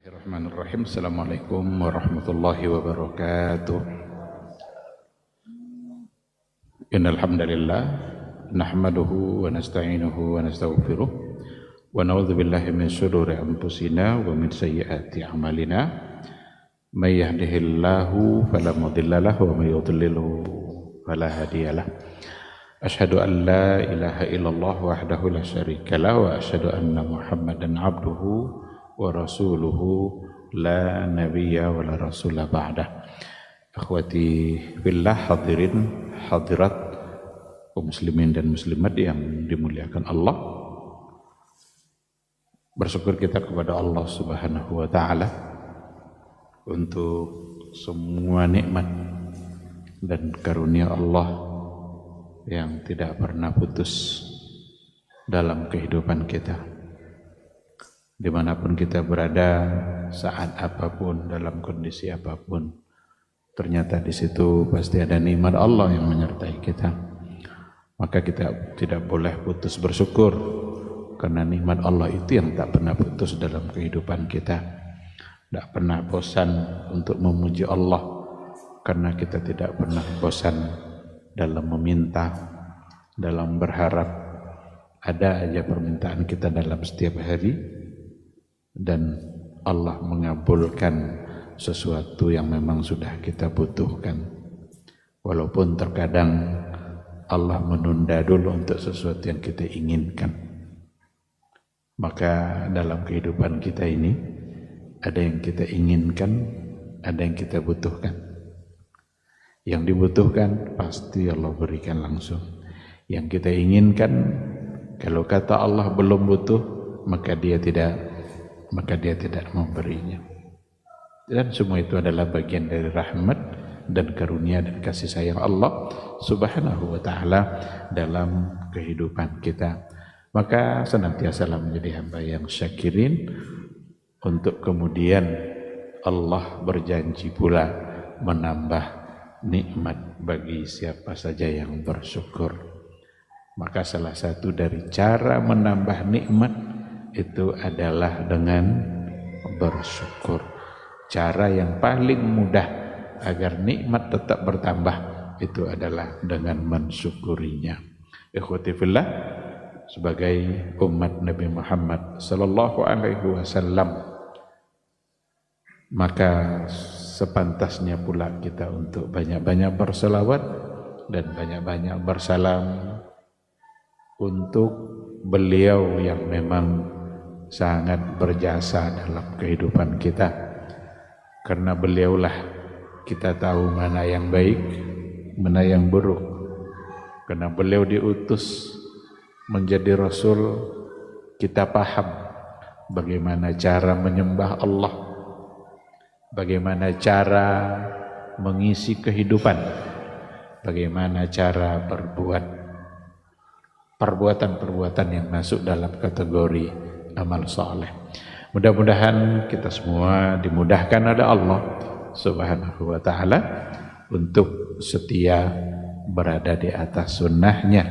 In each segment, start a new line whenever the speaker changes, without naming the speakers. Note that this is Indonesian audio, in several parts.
Bismillahirrahmanirrahim. Assalamualaikum warahmatullahi wabarakatuh. Innal hamdalillah nahmaduhu wa nasta'inuhu wa nastaghfiruh wa na'udzu billahi min shururi anfusina wa min sayyiati a'malina. May yahdihillahu fala mudilla lahu wa may yudlilhu fala hadiyalah. Asyhadu an la ilaha illallah wahdahu la syarika lahu wa asyhadu anna Muhammadan abduhu wa rasuluhu la nabiyya wa la rasula ba'dah. Akhwati fillah, hadirin hadirat kaum muslimin dan muslimat yang dimuliakan Allah. Bersyukur kita kepada Allah Subhanahu wa taala untuk semua nikmat dan karunia Allah yang tidak pernah putus dalam kehidupan kita. Dimanapun kita berada, saat apapun, dalam kondisi apapun, ternyata di situ pasti ada nikmat Allah yang menyertai kita. Maka kita tidak boleh putus bersyukur, karena nikmat Allah itu yang tak pernah putus dalam kehidupan kita. Tidak pernah bosan untuk memuji Allah, karena kita tidak pernah bosan dalam meminta, dalam berharap. Ada aja permintaan kita dalam setiap hari, dan Allah mengabulkan sesuatu yang memang sudah kita butuhkan. Walaupun terkadang Allah menunda dulu untuk sesuatu yang kita inginkan. Maka dalam kehidupan kita ini ada yang kita inginkan, ada yang kita butuhkan. Yang dibutuhkan pasti Allah berikan langsung. Yang kita inginkan, kalau kata Allah belum butuh, maka dia tidak memberinya. Dan semua itu adalah bagian dari rahmat dan karunia dan kasih sayang Allah Subhanahu wa taala dalam kehidupan kita. Maka senantiasalah menjadi hamba yang syakirin, untuk kemudian Allah berjanji pula menambah nikmat bagi siapa saja yang bersyukur. Maka salah satu dari cara menambah nikmat itu adalah dengan bersyukur. Cara yang paling mudah agar nikmat tetap bertambah itu adalah dengan mensyukurinya. Ikhwati fillah, sebagai umat Nabi Muhammad sallallahu alaihi wasallam, maka sepantasnya pula kita untuk banyak-banyak berselawat dan banyak-banyak bersalam untuk beliau yang memang sangat berjasa dalam kehidupan kita. Karena beliaulah kita tahu mana yang baik, mana yang buruk. Karena beliau diutus menjadi Rasul, kita paham bagaimana cara menyembah Allah, bagaimana cara mengisi kehidupan, bagaimana cara berbuat perbuatan-perbuatan yang masuk dalam kategori amal saleh. Mudah-mudahan kita semua dimudahkan oleh Allah Subhanahu wa taala untuk setia berada di atas sunnahnya,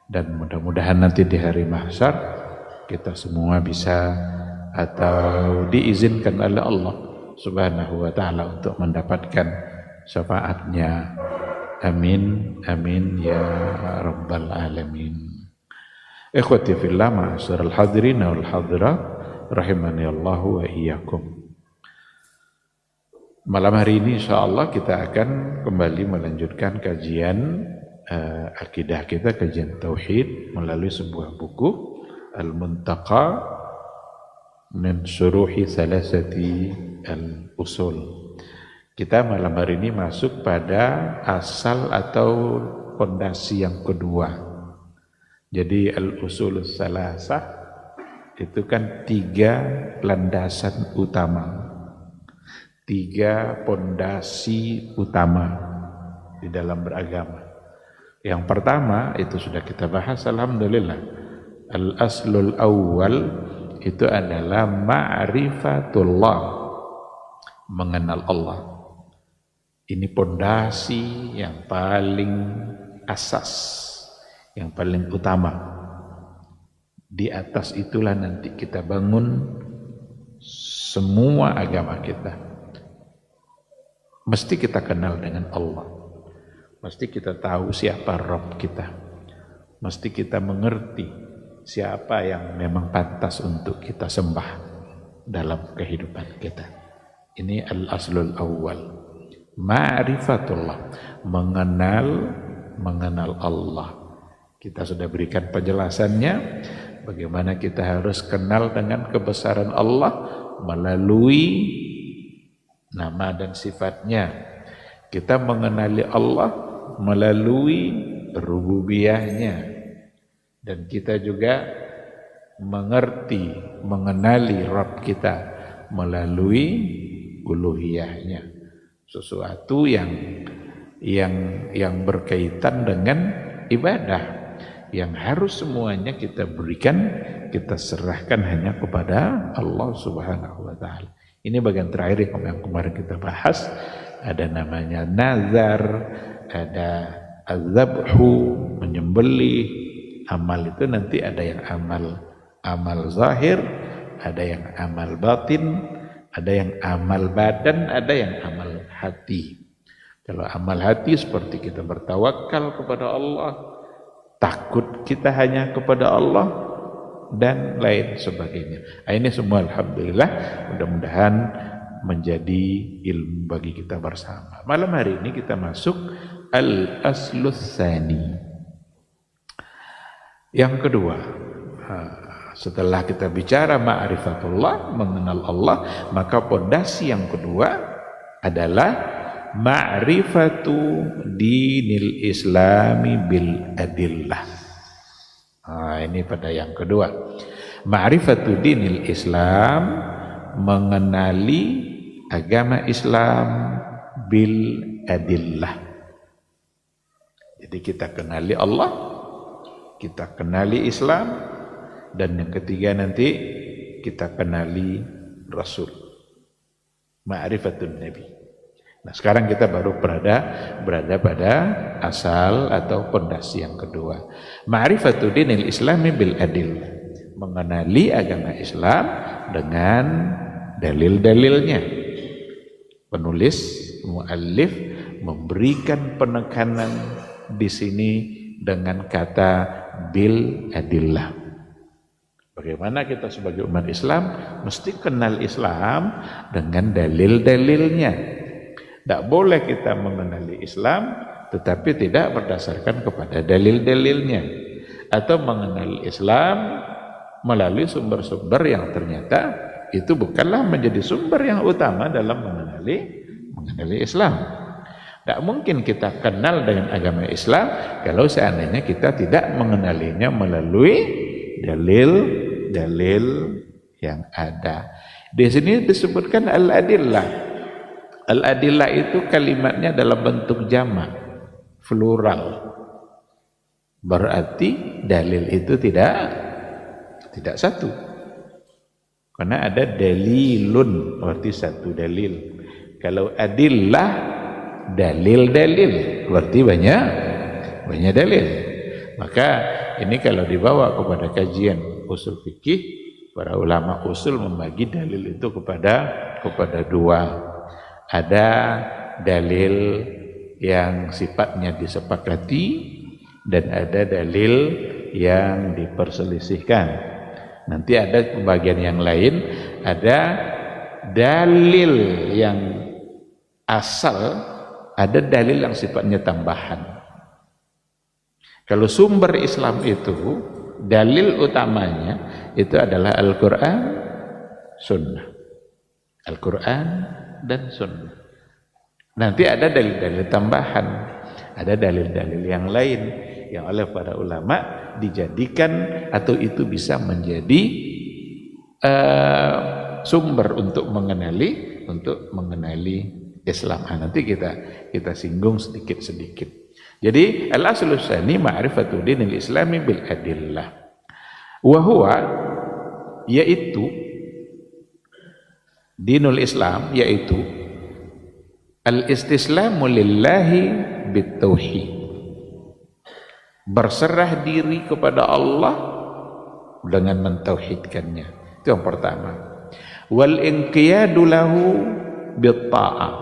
dan mudah-mudahan nanti di hari mahsyar kita semua bisa atau diizinkan oleh Allah Subhanahu wa taala untuk mendapatkan syafaatnya. Amin amin ya rabbal alamin. Ikhwati fillah, ma'asyiral hadirin wal hadirat, rahimani Allah wa iyyakum. Malam hari ini insyaallah kita akan kembali melanjutkan kajian akidah kita, kajian tauhid melalui sebuah buku Al-Muntaqa min Syuruhi Salasati Al-Usul. Kita malam hari ini masuk pada asal atau fondasi yang kedua. Jadi al-usul salasah itu kan 3 landasan utama, 3 fondasi utama di dalam beragama. Yang pertama itu sudah kita bahas, alhamdulillah. Al-aslul awwal itu adalah ma'rifatullah, mengenal Allah. Ini fondasi yang paling asas, yang paling utama. Di atas itulah nanti kita bangun semua agama kita, mesti kita kenal dengan Allah. Mesti kita tahu siapa Rabb kita. Mesti kita mengerti siapa yang memang pantas untuk kita sembah dalam kehidupan kita. Ini al-aslul awwal. Ma'rifatullah, mengenal Allah. Kita sudah berikan penjelasannya bagaimana kita harus kenal dengan kebesaran Allah melalui nama dan sifatnya. Kita mengenali Allah melalui rububiyahnya, dan kita juga mengenali Rabb kita melalui uluhiyahnya. Sesuatu yang berkaitan dengan ibadah yang harus semuanya kita berikan, kita serahkan hanya kepada Allah Subhanahu wa taala. Ini bagian terakhir yang kemarin kita bahas. Ada namanya nazar, ada azabhu, menyembelih. Amal itu nanti ada yang amal zahir, ada yang amal batin, ada yang amal badan, ada yang amal hati. Kalau amal hati seperti kita bertawakal kepada Allah, takut kita hanya kepada Allah, dan lain sebagainya. Ini semua alhamdulillah, mudah-mudahan menjadi ilmu bagi kita bersama. Malam hari ini kita masuk al-aslus tsani. Yang kedua, setelah kita bicara ma'rifatullah, mengenal Allah, maka pondasi yang kedua adalah ma'rifatu dinil islami bil adillah. Ini pada yang kedua. Ma'rifatu dinil Islam, mengenali agama Islam bil adillah. Jadi kita kenali Allah, kita kenali Islam, dan yang ketiga nanti kita kenali Rasul. Ma'rifatun Nabi. Nah, sekarang kita baru berada pada asal atau pondasi yang kedua. Ma'rifatu dinil islami bil adillah. Mengenali agama Islam dengan dalil-dalilnya. Penulis muallif memberikan penekanan di sini dengan kata bil adillah. Bagaimana kita sebagai umat Islam mesti kenal Islam dengan dalil-dalilnya. Tidak boleh kita mengenali Islam tetapi tidak berdasarkan kepada dalil-dalilnya, atau mengenal Islam melalui sumber-sumber yang ternyata itu bukanlah menjadi sumber yang utama dalam mengenali Islam. Tidak mungkin kita kenal dengan agama Islam kalau seandainya kita tidak mengenalinya melalui dalil-dalil yang ada. Di sini disebutkan al-adillah. Al-adillah itu kalimatnya dalam bentuk jamak, plural. Berarti dalil itu tidak satu. Karena ada dalilun, berarti satu dalil. Kalau adillah, dalil-dalil, berarti banyak dalil. Maka ini kalau dibawa kepada kajian usul fikih, para ulama usul membagi dalil itu kepada dua. Ada dalil yang sifatnya disepakati dan ada dalil yang diperselisihkan. Nanti ada pembagian yang lain, ada dalil yang asal, ada dalil yang sifatnya tambahan. Kalau sumber Islam itu, dalil utamanya itu adalah Al-Quran, Sunnah. Al-Quran dan Sunnah. Nanti ada dalil-dalil tambahan, ada dalil-dalil yang lain yang oleh para ulama dijadikan atau itu bisa menjadi sumber untuk mengenali Islam. Nanti kita singgung sedikit-sedikit. Jadi al-aslus tsani ma'rifatu dinil islami bil adillah. Wa huwa, yaitu dinul Islam, yaitu al-istislamu lillahi bitauhid. Berserah diri kepada Allah dengan mentauhidkannya. Itu yang pertama. Wal inqiyadu lahu bitta'ah,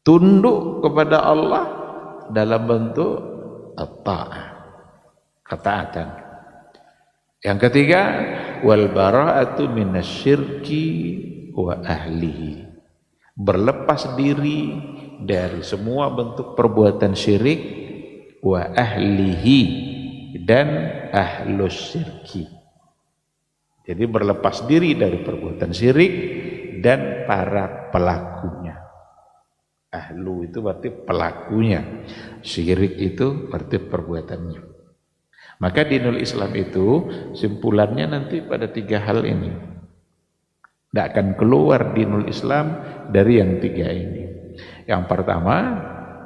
tunduk kepada Allah dalam bentuk at-ta'ah, ketaatan. Yang ketiga, wal bara'atu minasyirki wa ahlihi, berlepas diri dari semua bentuk perbuatan syirik, wa ahlihi, dan ahlus syirki. Jadi berlepas diri dari perbuatan syirik dan para pelakunya. Ahlu itu berarti pelakunya, syirik itu berarti perbuatannya. Maka dinul Islam itu simpulannya nanti pada 3 hal ini. Tidak akan keluar dinul Islam dari yang 3 ini. Yang pertama,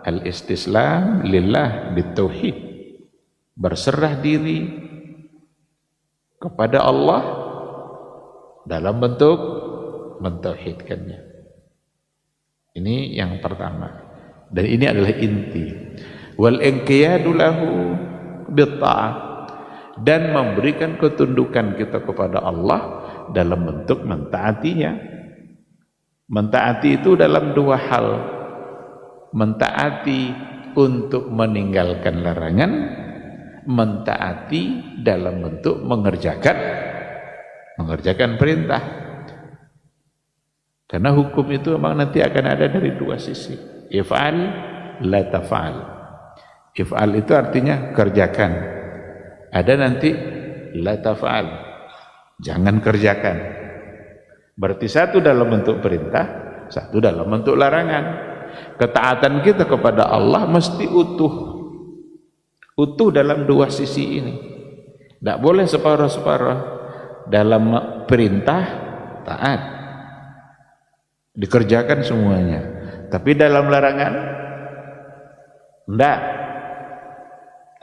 al-istislam lillah bitauhid, berserah diri kepada Allah dalam bentuk mentauhidkannya. Ini yang pertama, dan ini adalah inti. Wal inqiyadu lahu bitta'ah, dan memberikan ketundukan kita kepada Allah dalam bentuk mentaatinya. Mentaati itu dalam 2 hal. Mentaati untuk meninggalkan larangan, mentaati dalam bentuk mengerjakan perintah. Karena hukum itu memang nanti akan ada dari 2 sisi. If'al la taf'al. If'al itu artinya kerjakan. Ada nanti la taf'al, jangan kerjakan. Berarti satu dalam bentuk perintah, satu dalam bentuk larangan. Ketaatan kita kepada Allah mesti utuh dalam 2 sisi ini. Tidak boleh separuh-separuh. Dalam perintah taat, dikerjakan semuanya, tapi dalam larangan enggak,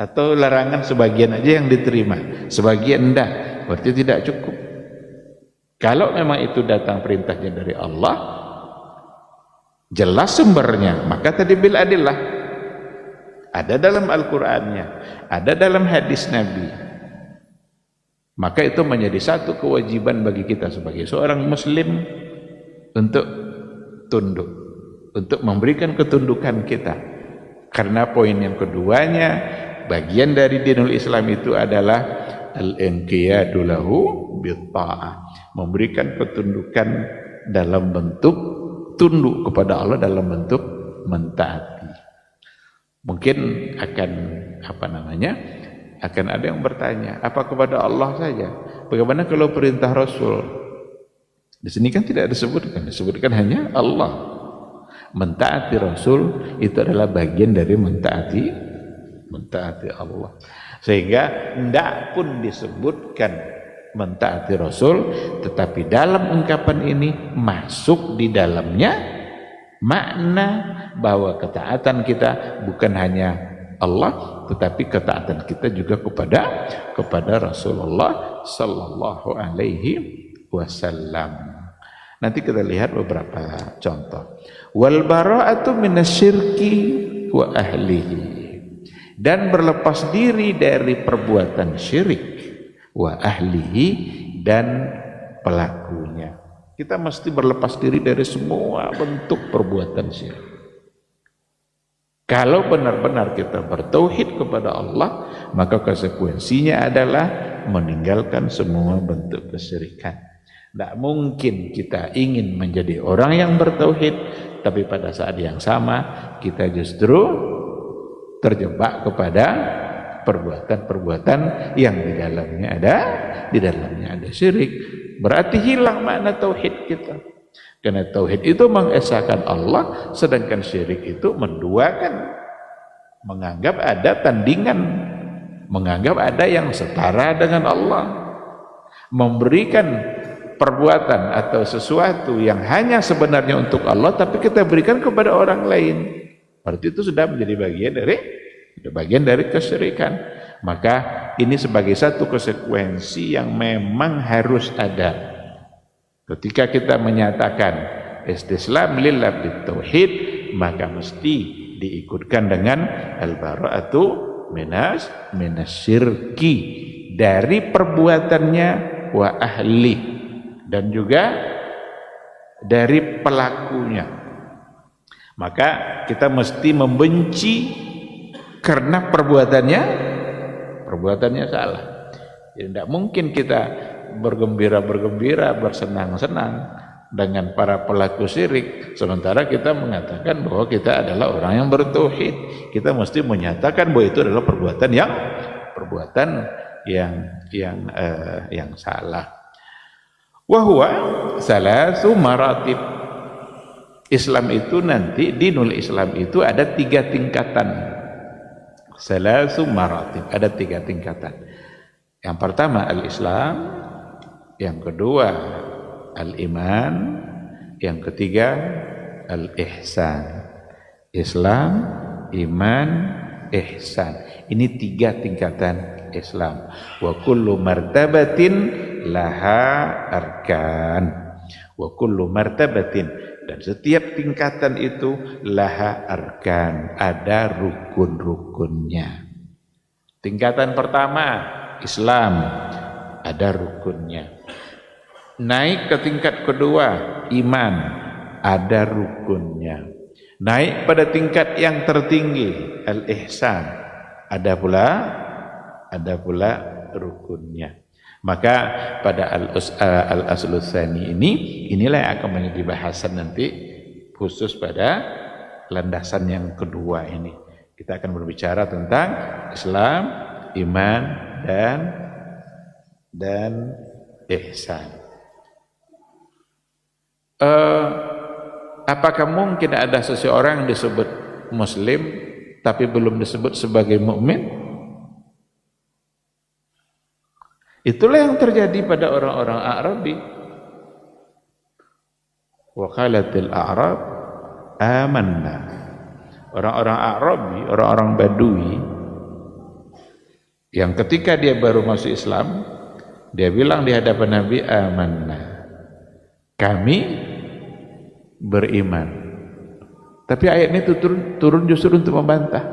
atau larangan sebagian aja yang diterima, sebagian enggak, berarti tidak cukup. Kalau memang itu datang perintahnya dari Allah, jelas sumbernya, maka tadi bil adillah, ada dalam Al-Qur'annya, ada dalam hadis Nabi. Maka itu menjadi satu kewajiban bagi kita sebagai seorang muslim untuk tunduk, untuk memberikan ketundukan kita. Karena poin yang keduanya, bagian dari dinul Islam itu adalah al-inqiyadu lahu bitta'ah, memberikan ketundukan dalam bentuk tunduk kepada Allah dalam bentuk mentaati. Mungkin akan akan ada yang bertanya, apa kepada Allah saja? Bagaimana kalau perintah Rasul? Di sini kan tidak disebutkan hanya Allah. Mentaati Rasul itu adalah bagian dari mentaati Allah. Sehingga tidak pun disebutkan mentaati Rasul, tetapi dalam ungkapan ini masuk di dalamnya makna bahwa ketaatan kita bukan hanya Allah, tetapi ketaatan kita juga kepada Rasulullah sallallahu alaihi wasallam. Nanti kita lihat beberapa contoh. Wal bara'atu minasyirki wa ahlihi, dan berlepas diri dari perbuatan syirik, wa ahlihi, dan pelakunya. Kita mesti berlepas diri dari semua bentuk perbuatan syirik. Kalau benar-benar kita bertauhid kepada Allah, maka konsekuensinya adalah meninggalkan semua bentuk kesyirikan. Tidak mungkin kita ingin menjadi orang yang bertauhid, tapi pada saat yang sama kita justru terjebak kepada perbuatan-perbuatan yang di dalamnya ada syirik. Berarti hilang makna tauhid kita. Karena tauhid itu mengesahkan Allah, sedangkan syirik itu menduakan, menganggap ada tandingan, menganggap ada yang setara dengan Allah, memberikan perbuatan atau sesuatu yang hanya sebenarnya untuk Allah, tapi kita berikan kepada orang lain. Berarti itu sudah menjadi bagian dari kesyirikan. Maka ini sebagai satu konsekuensi yang memang harus ada. Ketika kita menyatakan istislam lillah bitauhid, maka mesti diikutkan dengan al-bara'atu minasyirki, dari perbuatannya, wa ahli, dan juga dari pelakunya. Maka kita mesti membenci karena perbuatannya salah. Jadi tidak mungkin kita bergembira, bersenang-senang dengan para pelaku syirik, sementara kita mengatakan bahwa kita adalah orang yang bertauhid. Kita mesti menyatakan bahwa itu adalah perbuatan yang salah. Wa huwa salasu maratib. Islam itu nanti, dinul Islam itu ada 3 tingkatan. Salasu maratib, ada 3 tingkatan. Yang pertama al-Islam, yang kedua al-iman, yang ketiga al-ihsan. Islam, iman, ihsan. Ini 3 tingkatan Islam. Wa kullu martabatin laha arkan. Wa kullu martabatin, dan setiap tingkatan itu laha arkan, ada rukun-rukunnya. Tingkatan pertama Islam, ada rukunnya. Naik ke tingkat kedua iman, ada rukunnya. Naik pada tingkat yang tertinggi al-ihsan, ada pula rukunnya. Maka pada al-aslus tsani inilah yang akan menjadi bahasan nanti khusus pada landasan yang kedua ini. Kita akan berbicara tentang Islam, iman, dan ihsan. Apakah mungkin ada seseorang disebut muslim tapi belum disebut sebagai mukmin? Itulah yang terjadi pada orang-orang Arabi. Wa qalatil a'rab amanna. Orang-orang Arabi, orang-orang Badui, yang ketika dia baru masuk Islam, dia bilang di hadapan Nabi, amanna, kami beriman. Tapi ayat ini turun justru untuk membantah.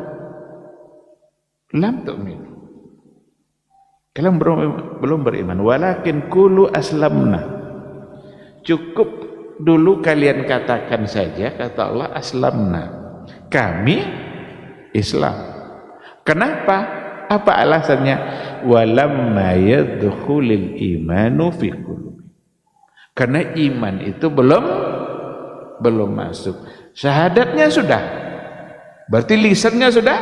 Lam tu'min, kalian belum beriman. Walakin qulu aslamna, cukup dulu kalian katakan saja, kata Allah, aslamna, kami Islam. Kenapa? Apa alasannya? Walamma yadkhulul imanu fi qulubi, karena iman itu belum masuk. Syahadatnya sudah, berarti lisannya sudah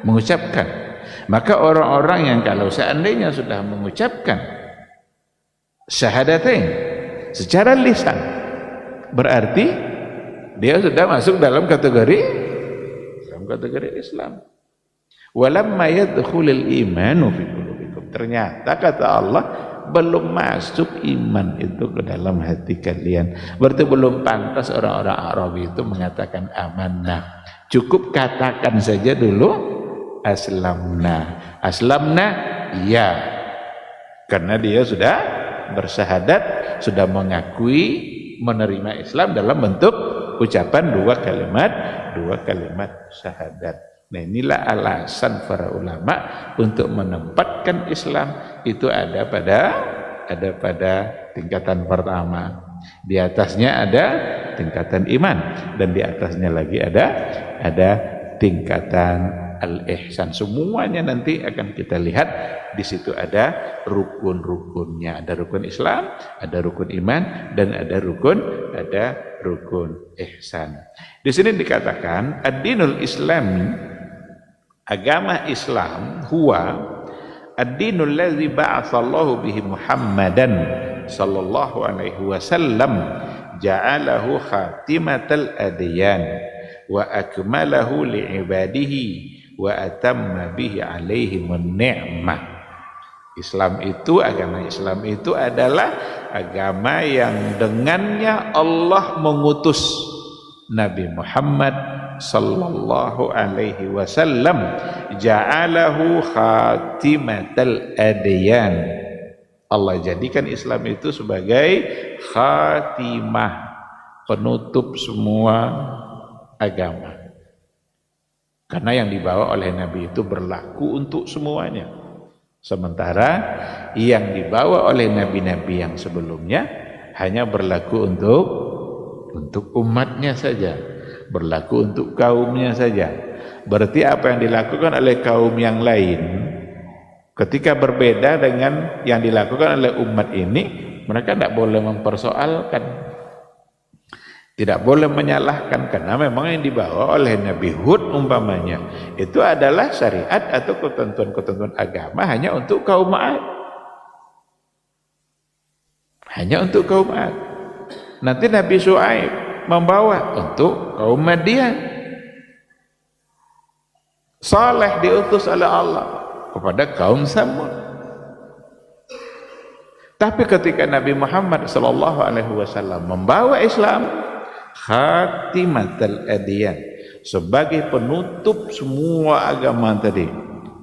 mengucapkan. Maka orang-orang yang kalau seandainya sudah mengucapkan syahadatain secara lisan, berarti dia sudah masuk dalam kategori Islam. Walamma yadkhulul imanu fi qulubikum, ternyata kata Allah belum masuk iman itu ke dalam hati kalian. Berarti belum pantas orang-orang Arabi itu mengatakan amanah. Cukup katakan saja dulu aslamna. Aslamna, iya, karena dia sudah bersyahadat, sudah mengakui menerima Islam dalam bentuk ucapan dua kalimat syahadat. Nah, inilah alasan para ulama untuk menempatkan Islam itu ada pada tingkatan pertama. Di atasnya ada tingkatan iman, dan di atasnya lagi ada tingkatan al-ihsan. Semuanya nanti akan kita lihat di situ ada rukun-rukunnya. Ada rukun Islam, ada rukun iman, dan ada rukun ihsan. Di sini dikatakan ad-dinul islami, agama Islam, huwa ad-dinul ladzi ba'atsallahu bihi Muhammadan sallallahu alaihi wasallam, ja'alahu khatimatal adyan wa akmalahu li'ibadihi wa atamma bihi alaihimun ni'mah. Agama Islam itu adalah agama yang dengannya Allah mengutus Nabi Muhammad sallallahu alaihi wasallam, ja'alahu khatimatal adyan. Allah jadikan Islam itu sebagai khatimah, penutup semua agama. Karena yang dibawa oleh Nabi itu berlaku untuk semuanya. Sementara yang dibawa oleh nabi-nabi yang sebelumnya hanya berlaku untuk umatnya saja, berlaku untuk kaumnya saja. Berarti apa yang dilakukan oleh kaum yang lain ketika berbeda dengan yang dilakukan oleh umat ini, mereka tidak boleh mempersoalkan, tidak boleh menyalahkan, karena memang yang dibawa oleh Nabi Hud umpamanya itu adalah syariat atau ketentuan-ketentuan agama hanya untuk kaum Ad. Hanya untuk kaum Ad. Nanti Nabi Syuaib membawa untuk kaum Madian. Saleh diutus oleh Allah kepada kaum Samud. Tapi ketika Nabi Muhammad sallallahu alaihi wasallam membawa Islam, khatimatul adyan, sebagai penutup semua agama tadi,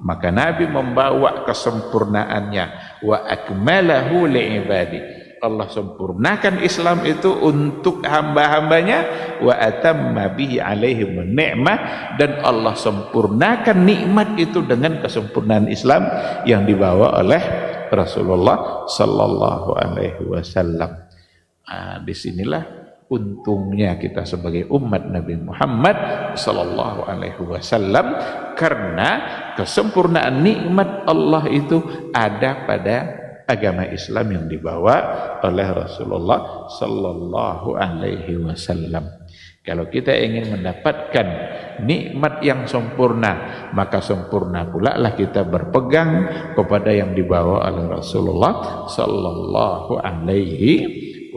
maka Nabi membawa kesempurnaannya, wa akmalahu li'ibadi. Allah sempurnakan Islam itu untuk hamba-hambanya, wa atamma bihi alaihim ni'mah, dan Allah sempurnakan nikmat itu dengan kesempurnaan Islam yang dibawa oleh Rasulullah sallallahu alaihi wasallam. Disinilah untungnya kita sebagai umat Nabi Muhammad sallallahu alaihi wasallam, karena kesempurnaan nikmat Allah itu ada pada agama Islam yang dibawa oleh Rasulullah sallallahu alaihi wasallam. Kalau kita ingin mendapatkan nikmat yang sempurna, maka sempurna pula lah kita berpegang kepada yang dibawa oleh Rasulullah sallallahu alaihi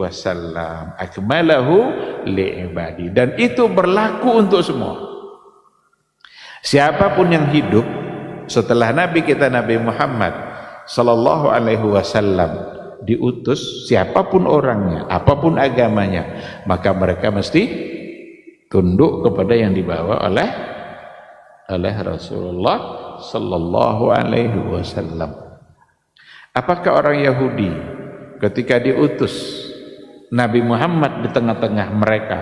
wasallam. Akmalahu li'ibadi, dan itu berlaku untuk semua. Siapapun yang hidup setelah Nabi kita Nabi Muhammad sallallahu alaihi wasallam diutus, siapapun orangnya, apapun agamanya, maka mereka mesti tunduk kepada yang dibawa oleh Rasulullah sallallahu alaihi wasallam. Apakah orang Yahudi ketika diutus Nabi Muhammad di tengah-tengah mereka,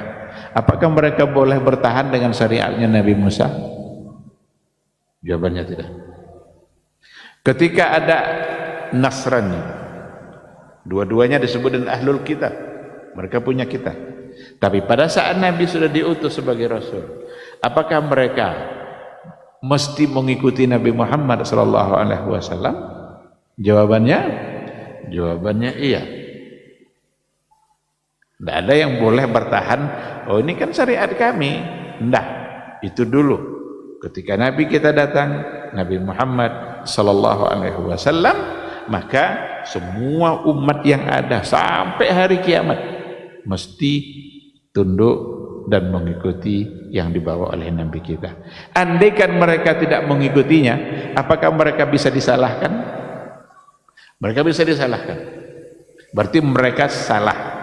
apakah mereka boleh bertahan dengan syariatnya Nabi Musa? Jawabannya tidak. Ketika ada Nasrani, dua-duanya disebut dengan ahlul kitab, mereka punya kitab, tapi pada saat Nabi sudah diutus sebagai Rasul, apakah mereka mesti mengikuti Nabi Muhammad sallallahu alaihi wasallam? Jawabannya iya. Tidak ada yang boleh bertahan, oh ini kan syariat kami. Tidak, itu dulu. Ketika Nabi kita datang, Nabi Muhammad sallallahu alaihi wasallam, maka semua umat yang ada sampai hari kiamat mesti tunduk dan mengikuti yang dibawa oleh Nabi kita. Andaikan mereka tidak mengikutinya, apakah mereka bisa disalahkan? Mereka bisa disalahkan. Berarti mereka salah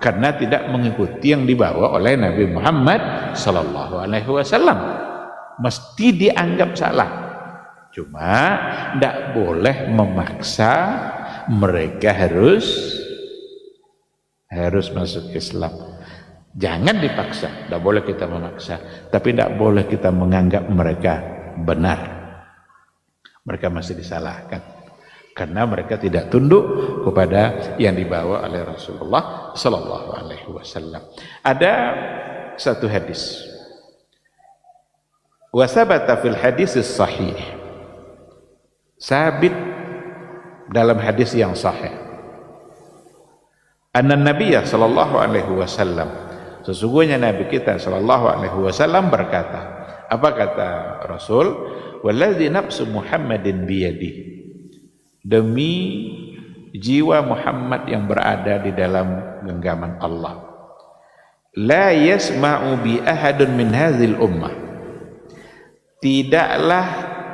karena tidak mengikuti yang dibawa oleh Nabi Muhammad sallallahu alaihi wasallam. Mesti dianggap salah. Cuma tidak boleh memaksa mereka harus masuk Islam. Jangan dipaksa, tidak boleh kita memaksa, tapi tidak boleh kita menganggap mereka benar. Mereka masih disalahkan karena mereka tidak tunduk kepada yang dibawa oleh Rasulullah sallallahu alaihi wasallam. Ada satu hadis, wa sabata fil hadis sahih, sabit dalam hadis yang sahih, anna nabiyya sallallahu alaihi wasallam, sesungguhnya Nabi kita sallallahu alaihi wasallam berkata, apa kata Rasul? Wallazi nafsu Muhammadin biyadihi, demi jiwa Muhammad yang berada di dalam genggaman Allah, la yasma'u bi ahadun min hadhil ummah, tidaklah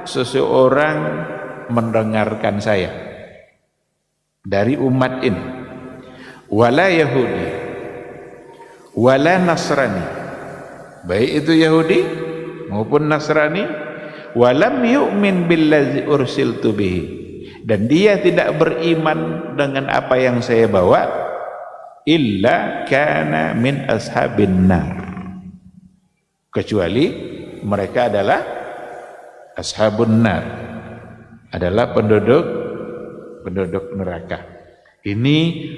seseorang mendengarkan saya dari umat ini, wala Yahudi wala Nasrani, baik itu Yahudi maupun Nasrani, walam yu'min billazi ursiltu bihi, dan dia tidak beriman dengan apa yang saya bawa, illa kana min ashabin nar, kecuali mereka adalah ashabun nar, adalah penduduk neraka. Ini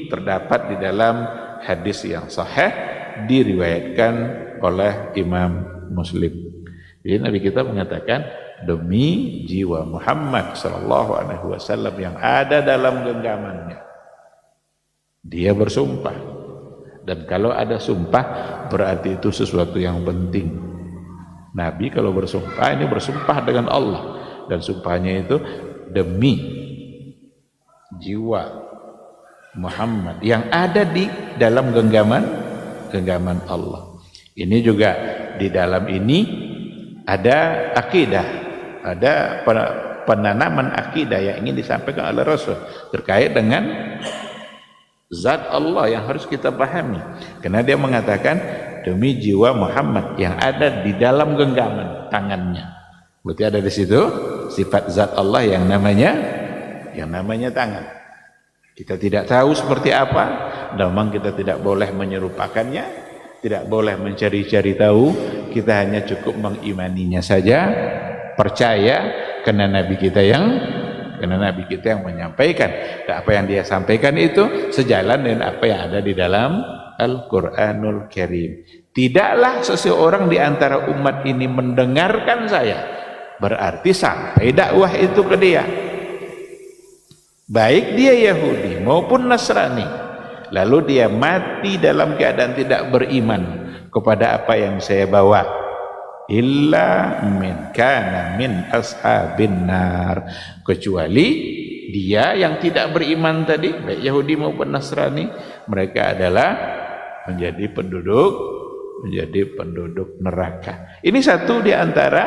terdapat di dalam hadis yang sahih diriwayatkan oleh Imam Muslim. Jadi Nabi kita mengatakan, demi jiwa Muhammad sallallahu alaihi wasallam yang ada dalam genggamannya, dia bersumpah. Dan kalau ada sumpah berarti itu sesuatu yang penting. Nabi kalau bersumpah, ini bersumpah dengan Allah, dan sumpahnya itu demi jiwa Muhammad yang ada di dalam genggaman Allah. Ini juga di dalam ini ada akidah, ada penanaman akidah yang ingin disampaikan oleh Rasul terkait dengan zat Allah yang harus kita pahami. Karena dia mengatakan demi jiwa Muhammad yang ada di dalam genggaman tangannya. Berarti ada di situ sifat zat Allah yang namanya tangan. Kita tidak tahu seperti apa, dan memang kita tidak boleh menyerupakannya, tidak boleh mencari-cari tahu. Kita hanya cukup mengimaninya saja, percaya karena Nabi kita yang menyampaikan. Dan apa yang dia sampaikan itu sejalan dengan apa yang ada di dalam Al-Quranul Karim. Tidaklah seseorang di antara umat ini mendengarkan saya, berarti sampai dakwah itu ke dia, baik dia Yahudi maupun Nasrani, lalu dia mati dalam keadaan tidak beriman kepada apa yang saya bawa, illa min kana min ashabin nar, kecuali dia yang tidak beriman tadi, baik Yahudi maupun Nasrani, mereka adalah menjadi penduduk neraka. Ini satu di antara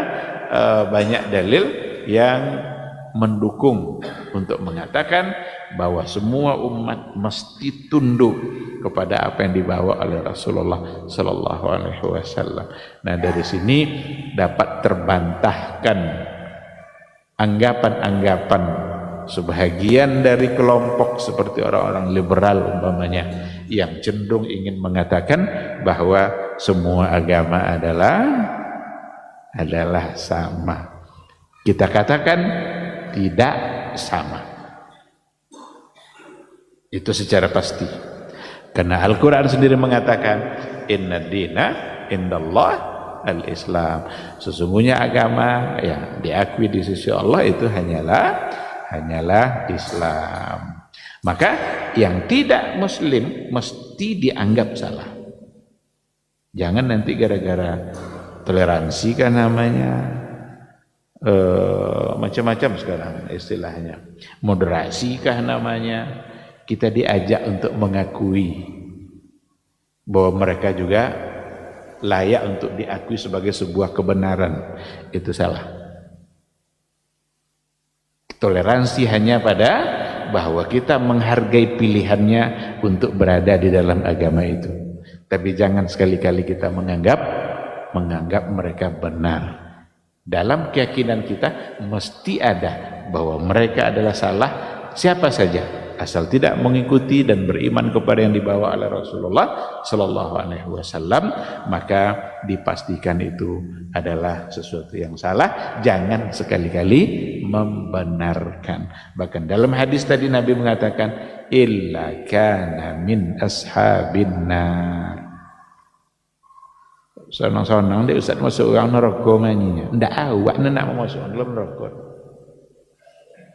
banyak dalil yang mendukung untuk mengatakan bahwa semua umat mesti tunduk kepada apa yang dibawa oleh Rasulullah sallallahu alaihi wasallam. Nah, dari sini dapat terbantahkan anggapan-anggapan sebahagian dari kelompok seperti orang-orang liberal umpamanya yang cenderung ingin mengatakan bahwa semua agama adalah sama. Kita katakan tidak sama. Itu secara pasti. Karena Al-Quran sendiri mengatakan inna dina indallah al-Islam. Sesungguhnya agama yang diakui di sisi Allah itu hanyalah Islam. Maka yang tidak muslim mesti dianggap salah. Jangan nanti gara-gara toleransi kan namanya, macam-macam sekarang istilahnya, moderasi kah namanya, kita diajak untuk mengakui bahwa mereka juga layak untuk diakui sebagai sebuah kebenaran. Itu salah. Toleransi hanya pada bahwa kita menghargai pilihannya untuk berada di dalam agama itu, tapi jangan sekali-kali kita menganggap mereka benar. Dalam keyakinan kita mesti ada bahwa mereka adalah salah siapa saja, asal tidak mengikuti dan beriman kepada yang dibawa oleh Rasulullah sallallahu alaihi wasallam, maka dipastikan itu adalah sesuatu yang salah. Jangan sekali-kali membenarkan. Bahkan dalam hadis tadi Nabi mengatakan illa kana min ashabin nar. Sonang-sonang dia Ustaz masuk orang neraka manyinya. Ndak awak nak masuk dalam neraka.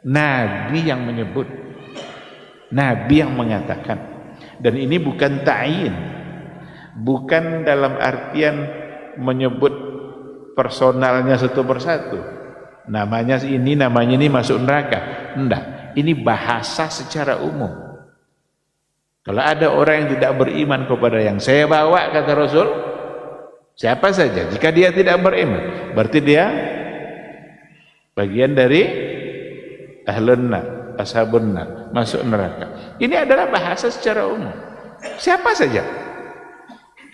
Nabi yang menyebut, Nabi yang mengatakan, dan ini bukan ta'yin, bukan dalam artian menyebut personalnya satu persatu. Namanya ini masuk neraka. Enggak, ini bahasa secara umum. Kalau ada orang yang tidak beriman kepada yang saya bawa, kata Rasul, siapa saja, jika dia tidak beriman, berarti dia bagian dari ahlun nar, ashabun nar, masuk neraka. Ini adalah bahasa secara umum. Siapa saja.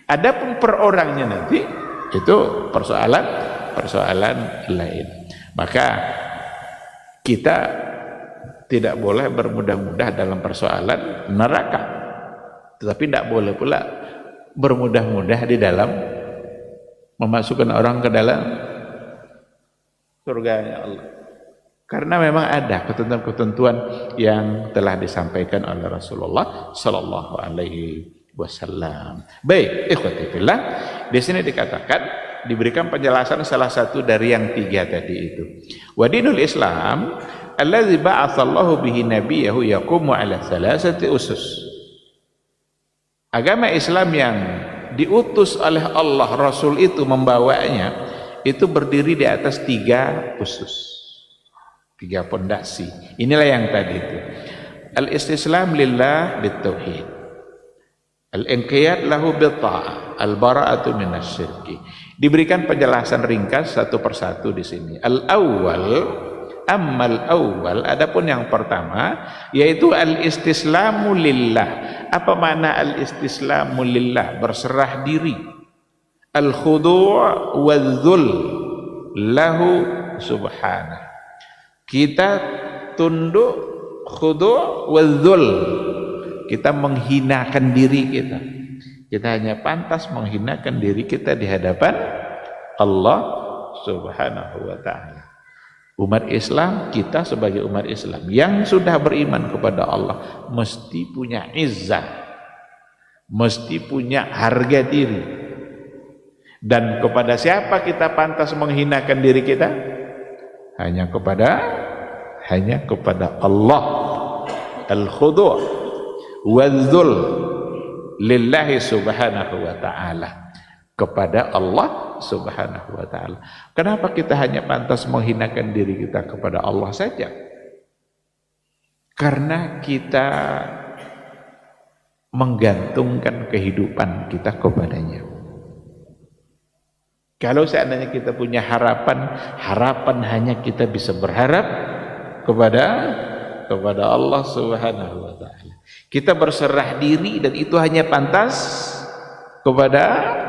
Adapun per orangnya nanti itu persoalan lain. Maka kita tidak boleh bermudah-mudah dalam persoalan neraka, tetapi tidak boleh pula bermudah-mudah di dalam memasukkan orang ke dalam surganya Allah. Karena memang ada ketentuan-ketentuan yang telah disampaikan oleh Rasulullah sallallahu alaihi wasallam. Baik, ikhwati fillah, di sini dikatakan diberikan penjelasan salah satu dari yang tiga tadi itu. Wa dinul Islam allazi ba'atsallahu bihi nabiyahu yaqumu ala thalathati usus. Agama Islam yang diutus oleh Allah, Rasul itu membawanya, itu berdiri di atas tiga usus, tiga pondasi. Inilah yang tadi itu. Al-istislam lillah bitauhid, al-inqiyad lahu bitta'ah, al-bara'atu minasyirki. Diberikan penjelasan ringkas satu persatu di sini. Al-awwal, ammal awwal, adapun yang pertama yaitu al-istislamu lillah. Apa makna al-istislamu lillah? Berserah diri. Al-khudu' wal-dhul lahu subhanah. Kita tunduk, khudu' wal-dhul. Kita menghinakan diri kita. Kita hanya pantas menghinakan diri kita di hadapan Allah subhanahu wa ta'ala. Umat Islam, kita sebagai umat Islam yang sudah beriman kepada Allah mesti punya izzah, mesti punya harga diri. Dan kepada siapa kita pantas menghinakan diri kita? Hanya kepada Allah. Al-khudu' wal-dhul lillahi subhanahu wa ta'ala, kepada Allah subhanahu wa ta'ala. Kenapa kita hanya pantas menghinakan diri kita kepada Allah saja? Karena kita menggantungkan kehidupan kita kepadanya. Kalau seandainya kita punya harapan hanya kita bisa berharap kepada Allah subhanahu wa ta'ala. Kita berserah diri dan itu hanya pantas kepada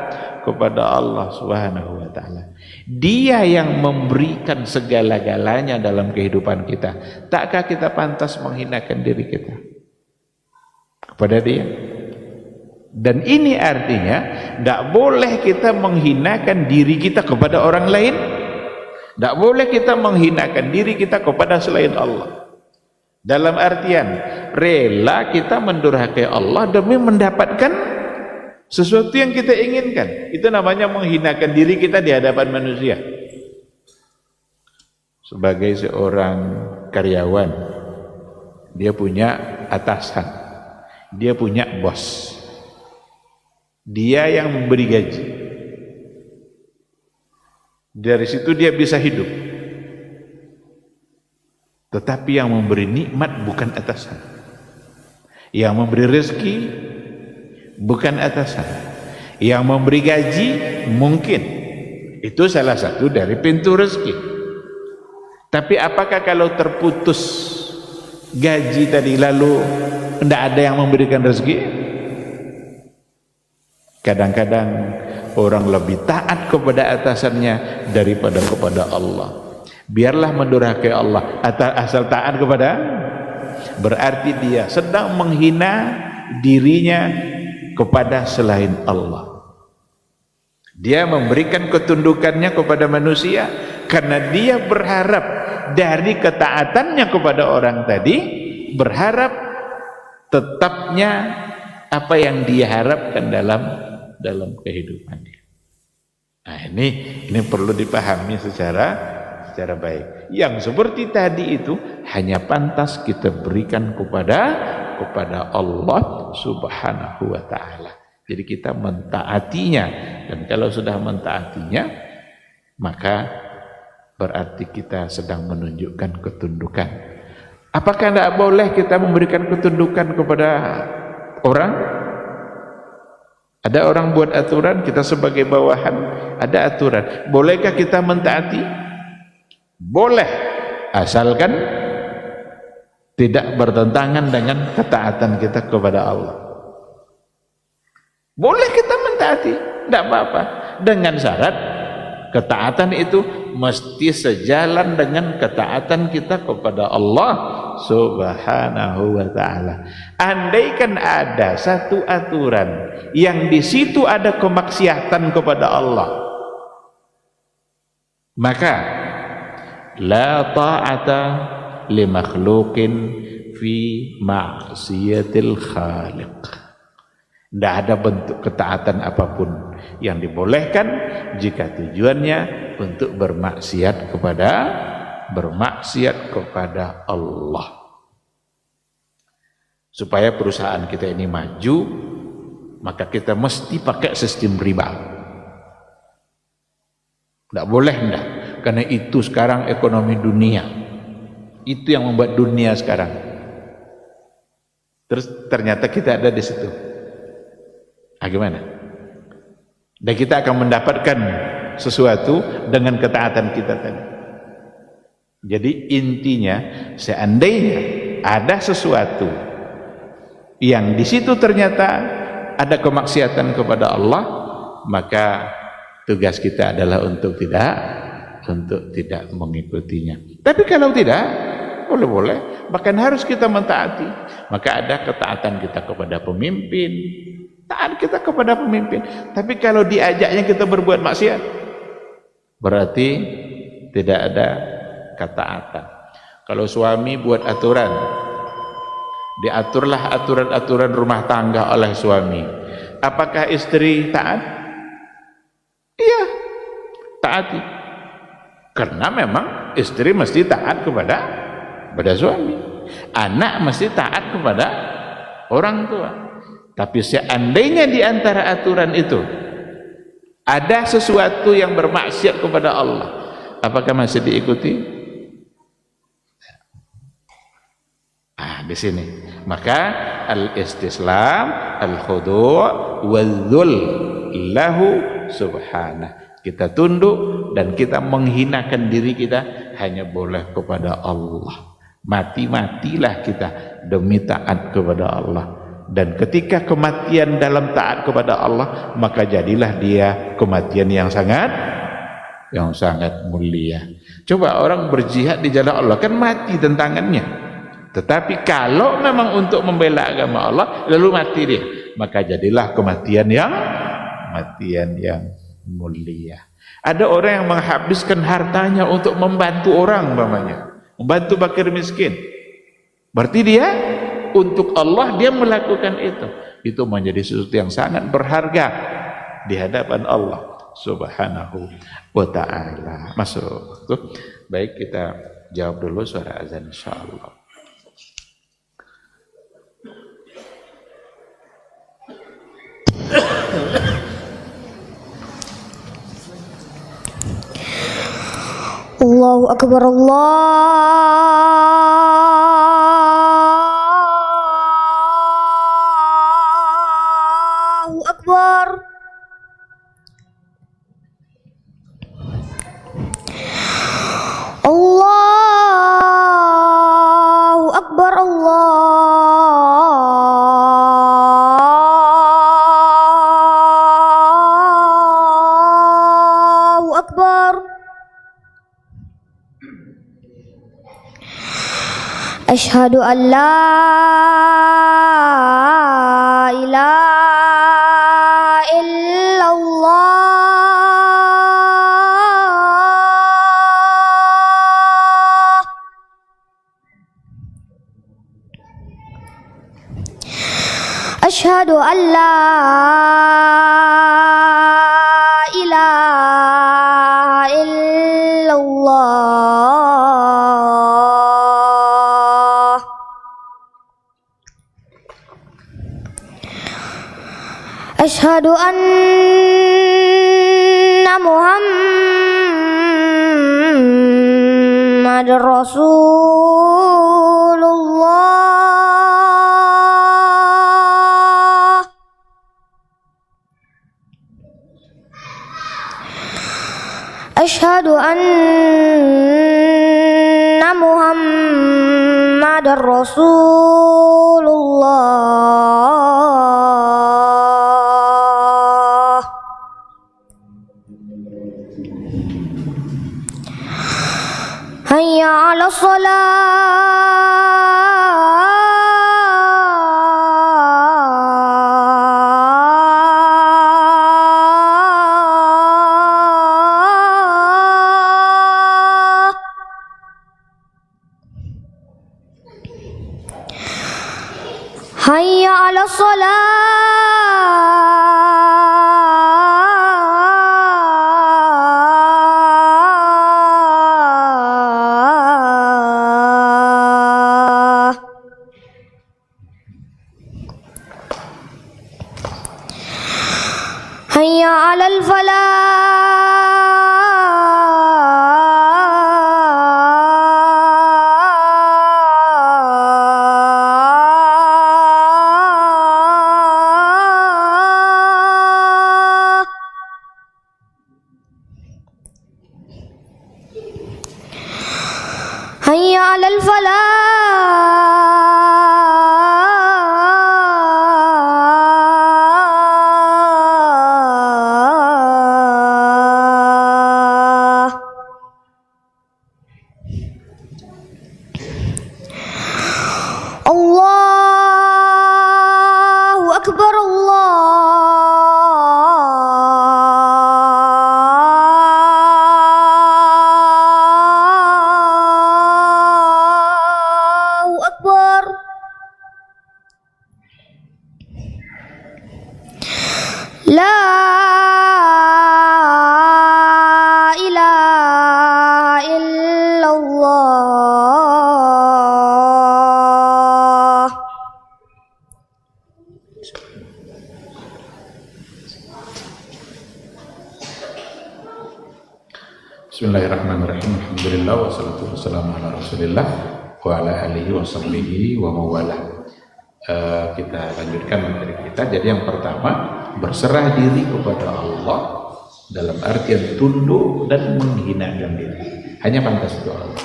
Allah subhanahu wa ta'ala. Dia yang memberikan segala-galanya dalam kehidupan kita. Takkah kita pantas menghinakan diri kita kepada dia? Dan ini artinya tidak boleh kita menghinakan diri kita kepada orang lain, tidak boleh kita menghinakan diri kita kepada selain Allah. Dalam artian rela kita mendurhakai Allah demi mendapatkan sesuatu yang kita inginkan. Itu namanya menghinakan diri kita di hadapan manusia. Sebagai seorang karyawan, dia punya atasan, dia punya bos, dia yang memberi gaji. Dari situ dia bisa hidup. Tetapi yang memberi nikmat bukan atasan, yang memberi rezeki bukan atasan, yang memberi gaji mungkin itu salah satu dari pintu rezeki. Tapi apakah kalau terputus gaji tadi lalu tidak ada yang memberikan rezeki? Kadang-kadang orang lebih taat kepada atasannya daripada kepada Allah. Biarlah mendurhakai Allah asal taat kepada, berarti dia sedang menghina dirinya kepada selain Allah. Dia memberikan ketundukannya kepada manusia karena dia berharap dari ketaatannya kepada orang tadi, berharap tetapnya apa yang dia harapkan dalam kehidupannya. Nah, ini perlu dipahami secara baik. Yang seperti tadi itu hanya pantas kita berikan kepada Allah subhanahu wa ta'ala. Jadi kita mentaatinya, dan kalau sudah mentaatinya maka berarti kita sedang menunjukkan ketundukan. Apakah tidak boleh kita memberikan ketundukan kepada orang? Ada orang buat aturan, kita sebagai bawahan ada aturan. Bolehkah kita mentaati? Boleh, asalkan tidak bertentangan dengan ketaatan kita kepada Allah. Boleh kita mentaati, tidak apa-apa, dengan syarat ketaatan itu mesti sejalan dengan ketaatan kita kepada Allah subhanahu wa ta'ala. Andaikan ada satu aturan yang di situ ada kemaksiatan kepada Allah, maka La ta'ata li makhluqin fi ma'siyatil khaliq. Tidak ada bentuk ketaatan apapun yang dibolehkan jika tujuannya untuk bermaksiat kepada Allah. Supaya perusahaan kita ini maju, maka kita mesti pakai sistem riba. Tidak boleh, tidak. Karena itu sekarang ekonomi dunia. Itu yang membuat dunia sekarang. Terus ternyata kita ada di situ. Gimana? Dan kita akan mendapatkan sesuatu dengan ketaatan kita tadi. Jadi intinya, seandainya ada sesuatu yang di situ ternyata ada kemaksiatan kepada Allah, maka tugas kita adalah untuk tidak mengikutinya. Tapi kalau tidak, boleh-boleh, bahkan harus kita mentaati. Maka ada ketaatan kita kepada pemimpin, taat kita kepada pemimpin. Tapi kalau diajaknya kita berbuat maksiat, berarti tidak ada ketaatan. Kalau suami buat aturan, diaturlah aturan-aturan rumah tangga oleh suami. Apakah istri taat? Iya, taati. Karena memang istri mesti taat kepada suami. Anak mesti taat kepada orang tua. Tapi seandainya di antara aturan itu ada sesuatu yang bermaksiat kepada Allah, apakah masih diikuti? Di sini. Maka al-istislam, al-khudu' wal-dhul lahu subhanah. Kita tunduk dan kita menghinakan diri kita hanya boleh kepada Allah. Mati-matilah kita demi taat kepada Allah. Dan ketika kematian dalam taat kepada Allah, maka jadilah dia kematian yang sangat mulia. Coba orang berjihad di jalan Allah, kan mati tentangannya. Tetapi kalau memang untuk membela agama Allah lalu mati dia, maka jadilah kematian yang mulia. Ada orang yang menghabiskan hartanya untuk membantu orang, membantu fakir miskin. Berarti dia untuk Allah dia melakukan itu. Itu menjadi sesuatu yang sangat berharga di hadapan Allah Subhanahu wa ta'ala. Masuk. Baik, kita jawab dulu suara azan insyaallah.
Allahu Akbar, Allahu Akbar. Allahu Akbar, Allahu Akbar. Asyhadu an la ilaha illallah. Asyhadu an la ilaha illallah. Asyhadu anna Muhammadar Rasulullah. Asyhadu anna Muhammadar Rasulullah. Hayya 'alas shalah. hayya 'alas shalah. Hayya 'alal falah. Hayya 'alal falah. Allahu akbar, Allahu akbar. La ilaha illallah.
Bismillahirrahmanirrahim. Alhamdulillah wassalatu wassalamu ala Rasulillah wa ala alihi wa sahbihi wa mawalah. Kita lanjutkan materi kita. Jadi yang pertama, berserah diri kepada Allah dalam artian tunduk dan menghinakan diri. Hanya pantas itu Allah.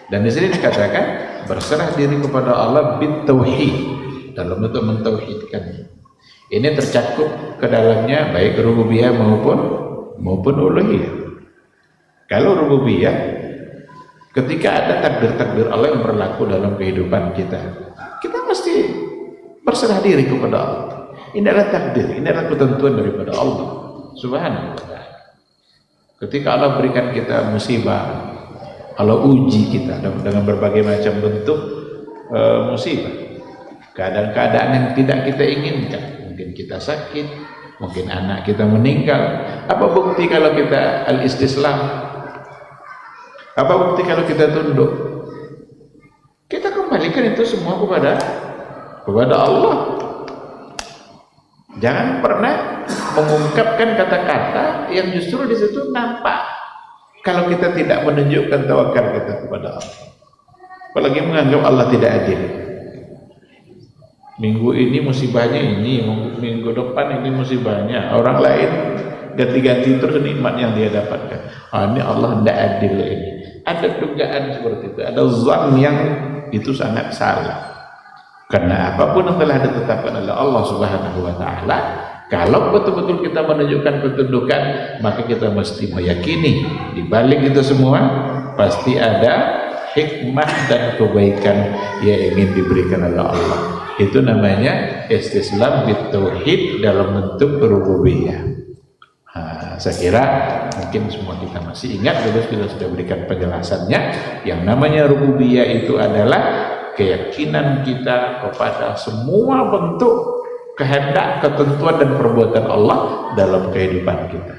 Dan di sini dikatakan berserah diri kepada Allah bitauhid, dalam bentuk mentauhidkan. Ini tercakup ke dalamnya baik rububiyah maupun uluhiyah. Kalau rububiyah, ketika ada takdir-takdir Allah yang berlaku dalam kehidupan kita, kita mesti berserah diri kepada Allah. Ini adalah takdir, ini adalah ketentuan daripada Allah Subhanahu wa ta'ala. Ketika Allah berikan kita musibah, Allah uji kita dengan berbagai macam bentuk musibah, keadaan-keadaan yang tidak kita inginkan. Mungkin kita sakit, mungkin anak kita meninggal. Apa bukti kalau kita al-istislam? Apa bukti kalau kita tunduk? Kita kembalikan itu semua kepada Allah. Jangan pernah mengungkapkan kata-kata yang justru di situ nampak kalau kita tidak menunjukkan tawakal kita kepada Allah. Apalagi menganggap Allah tidak adil. Minggu ini musibahnya ini, minggu depan ini musibahnya. Orang lain ganti-ganti terus nikmat yang dia dapatkan. Ini Allah tidak adil ini. Ada dugaan seperti itu, ada zon yang itu sangat salah. Karena apapun yang telah ditetapkan oleh Allah Subhanahu wa ta'ala, kalau betul-betul kita menunjukkan ketundukan, maka kita mesti meyakini di balik itu semua pasti ada hikmah dan kebaikan yang ingin diberikan oleh Allah. Itu namanya istislam bitauhid dalam bentuk rububiyah. Saya kira mungkin semua kita masih ingat, terus kita sudah berikan penjelasannya. Yang namanya rububiyah itu adalah keyakinan kita kepada semua bentuk kehendak, ketentuan dan perbuatan Allah dalam kehidupan kita.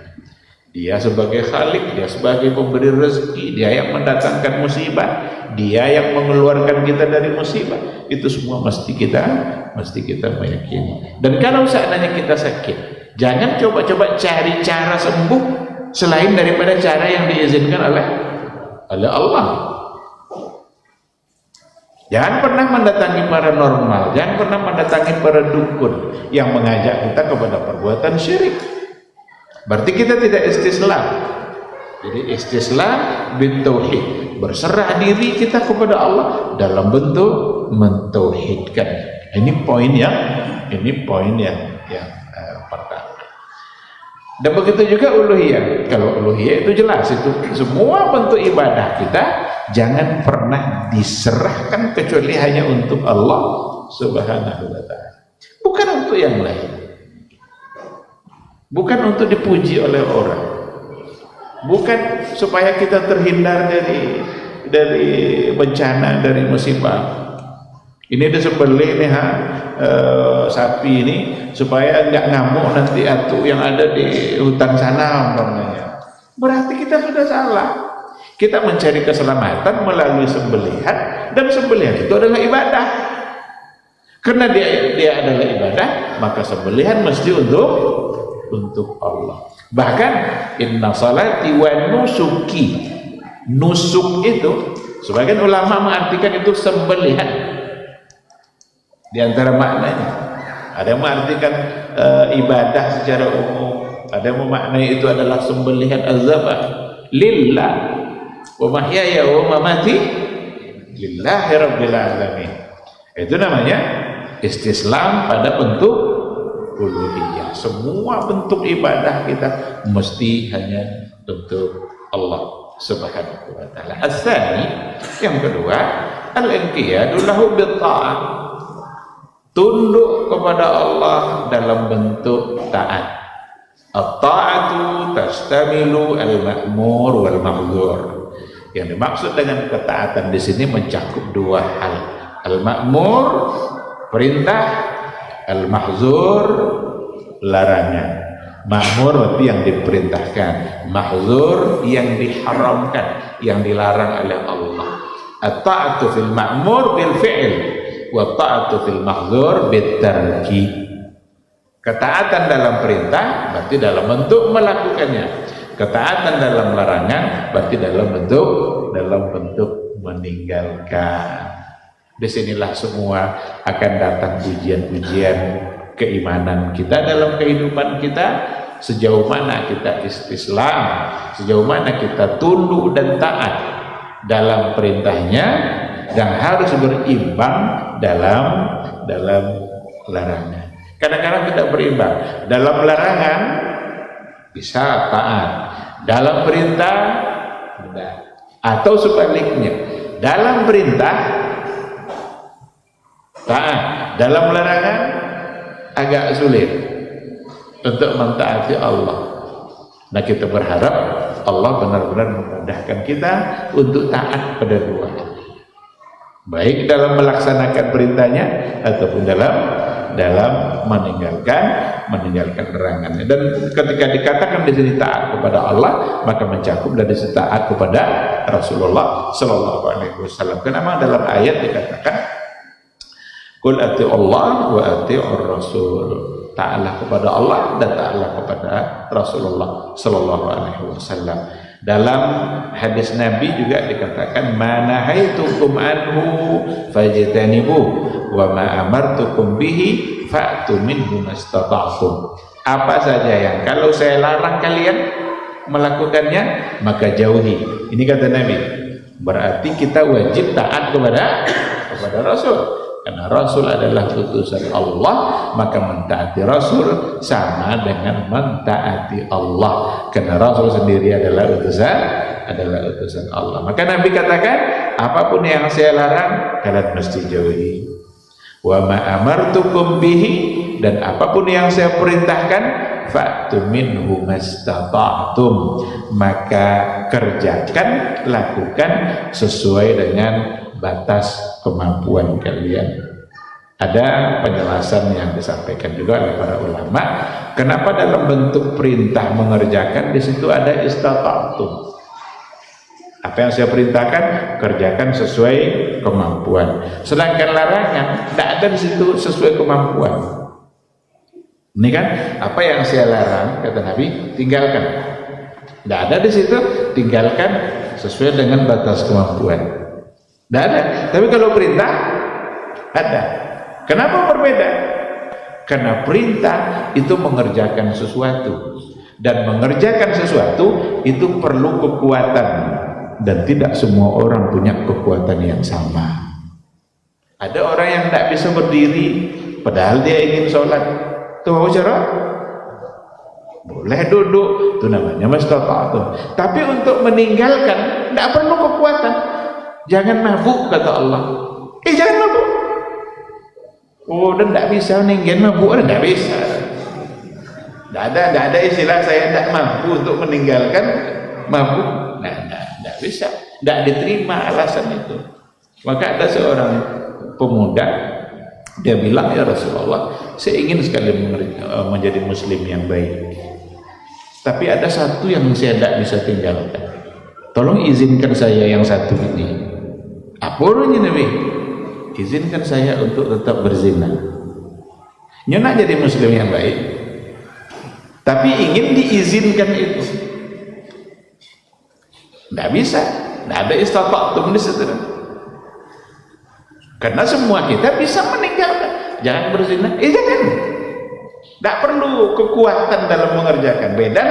Dia sebagai khalik, dia sebagai pemberi rezeki, dia yang mendatangkan musibah, dia yang mengeluarkan kita dari musibah. Itu semua mesti kita meyakini. Dan kalau seandainya kita sakit, jangan coba-coba cari cara sembuh selain daripada cara yang diizinkan oleh Allah. Jangan pernah mendatangi paranormal, jangan pernah mendatangi para dukun yang mengajak kita kepada perbuatan syirik. Berarti kita tidak istislam. Jadi istislam bin tauhid, berserah diri kita kepada Allah dalam bentuk mentauhidkan. Ini poin yang pertama. Dan begitu juga uluhiyah. Kalau uluhiyah itu jelas, itu semua bentuk ibadah kita jangan pernah diserahkan kecuali hanya untuk Allah Subhanahu wa ta'ala. Bukan untuk yang lain. Bukan untuk dipuji oleh orang. Bukan supaya kita terhindar dari bencana, dari musibah. Ini disembelih nih sapi ini supaya nggak ngamuk nanti atu yang ada di hutan sana umpamanya. Berarti kita sudah salah. Kita mencari keselamatan melalui sembelihan, dan sembelihan itu adalah ibadah. Karena dia adalah ibadah, maka sembelihan mesti untuk Allah. Bahkan inna salati wa nusuki. Nusuk itu sebagian ulama mengartikan itu sembelihan. Di antara maknanya ada yang mengartikan ibadah secara umum, ada yang memaknai itu adalah sembelihan azabah lillah wa mahyaya wa mamati lillahi rabbil alamin. Itu namanya istislam pada bentuk uluhiyah. Semua bentuk ibadah kita mesti hanya untuk Allah Subhanahu wa taala. As-tsani, yang kedua, al-inqiyadu lahu bi-tha'ah. Tunduk kepada Allah dalam bentuk taat. At-ta'atu tastamilu al-ma'mur wal mahdzur. Yang dimaksud dengan ketaatan di sini mencakup dua hal. Al-ma'mur perintah, al-mahdzur larangan. Ma'mur berarti yang diperintahkan, mahdzur yang diharamkan, yang dilarang oleh Allah. At-ta'atu fil ma'mur bil fi'l wa ta'atu fil mahdzur bit tarki. Ketaatan dalam perintah berarti dalam bentuk melakukannya. Ketaatan dalam larangan berarti dalam bentuk meninggalkan. Disinilah semua akan datang pujian-pujian keimanan kita dalam kehidupan kita, sejauh mana kita istislam, sejauh mana kita tunduk dan taat dalam perintahnya, dan harus berimbang dalam larangan. Kadang-kadang tidak berimbang. Dalam larangan bisa taat, dalam perintah tidak. Atau sebaliknya, dalam perintah taat, dalam larangan agak sulit untuk mentaati Allah. Nah, kita berharap Allah benar-benar memudahkan kita untuk taat pada dua, baik dalam melaksanakan perintahnya ataupun dalam meninggalkan larangannya. Dan ketika dikatakan di sini taat kepada Allah, maka mencakup dari taat kepada Rasulullah Sallallahu Alaihi Wasallam. Kenapa dalam ayat dikatakan Qul ati'u Allah wa ati'ur Rasul. Taatlah kepada Allah dan taatlah kepada Rasulullah Sallallahu Alaihi Wasallam. Dalam hadis Nabi juga dikatakan, manahaitukum anhu fajtanibu wa ma amartukum bihi fa'tu minhu mastata'tum. Apa saja yang kalau saya larang kalian melakukannya, maka jauhi. Ini kata Nabi. Berarti kita wajib taat kepada Rasul. Karena Rasul adalah utusan Allah, maka mentaati Rasul sama dengan mentaati Allah. Karena Rasul sendiri adalah utusan Allah. Maka Nabi katakan, apapun yang saya larang, kalian mesti jauhi. Wa ma amartukum bihi, dan apapun yang saya perintahkan, fa'tu minhu mastata'tum, maka kerjakan, lakukan sesuai dengan batas kemampuan kalian. Ada penjelasan yang disampaikan juga oleh para ulama, kenapa dalam bentuk perintah mengerjakan di situ ada istata'tum. Apa yang saya perintahkan, kerjakan sesuai kemampuan. Sedangkan larangan tidak ada di situ sesuai kemampuan. Ini kan apa yang saya larang, kata Nabi, tinggalkan. Tidak ada di situ, tinggalkan sesuai dengan batas kemampuan. Tidak ada. Tapi kalau perintah ada. Kenapa berbeda? Karena perintah itu mengerjakan sesuatu, dan mengerjakan sesuatu itu perlu kekuatan, dan tidak semua orang punya kekuatan yang sama. Ada orang yang tidak bisa berdiri padahal dia ingin sholat. Itu mau cara? Boleh duduk, itu namanya mastata'tum. Tapi untuk meninggalkan tidak perlu kekuatan. Jangan mabuk, kata Allah. Jangan mabuk. Oh, dan tidak bisa meninggalkan mabuk, tidak bisa. Tidak ada istilah saya tidak mampu untuk meninggalkan mabuk. Nah, tidak bisa. Tidak diterima alasan itu. Maka ada seorang pemuda, dia bilang, ya Rasulullah, saya ingin sekali menjadi muslim yang baik, tapi ada satu yang saya tidak bisa tinggalkan, tolong izinkan saya yang satu ini. Apa orangnya Nabi? Izinkan saya untuk tetap berzina. Nyonya jadi muslim yang baik, tapi ingin diizinkan itu. Tidak bisa, tidak ada istata'tum di situ. Karena semua kita bisa meninggalkan. Jangan berzina, jangan. Tidak perlu kekuatan dalam mengerjakan. Beda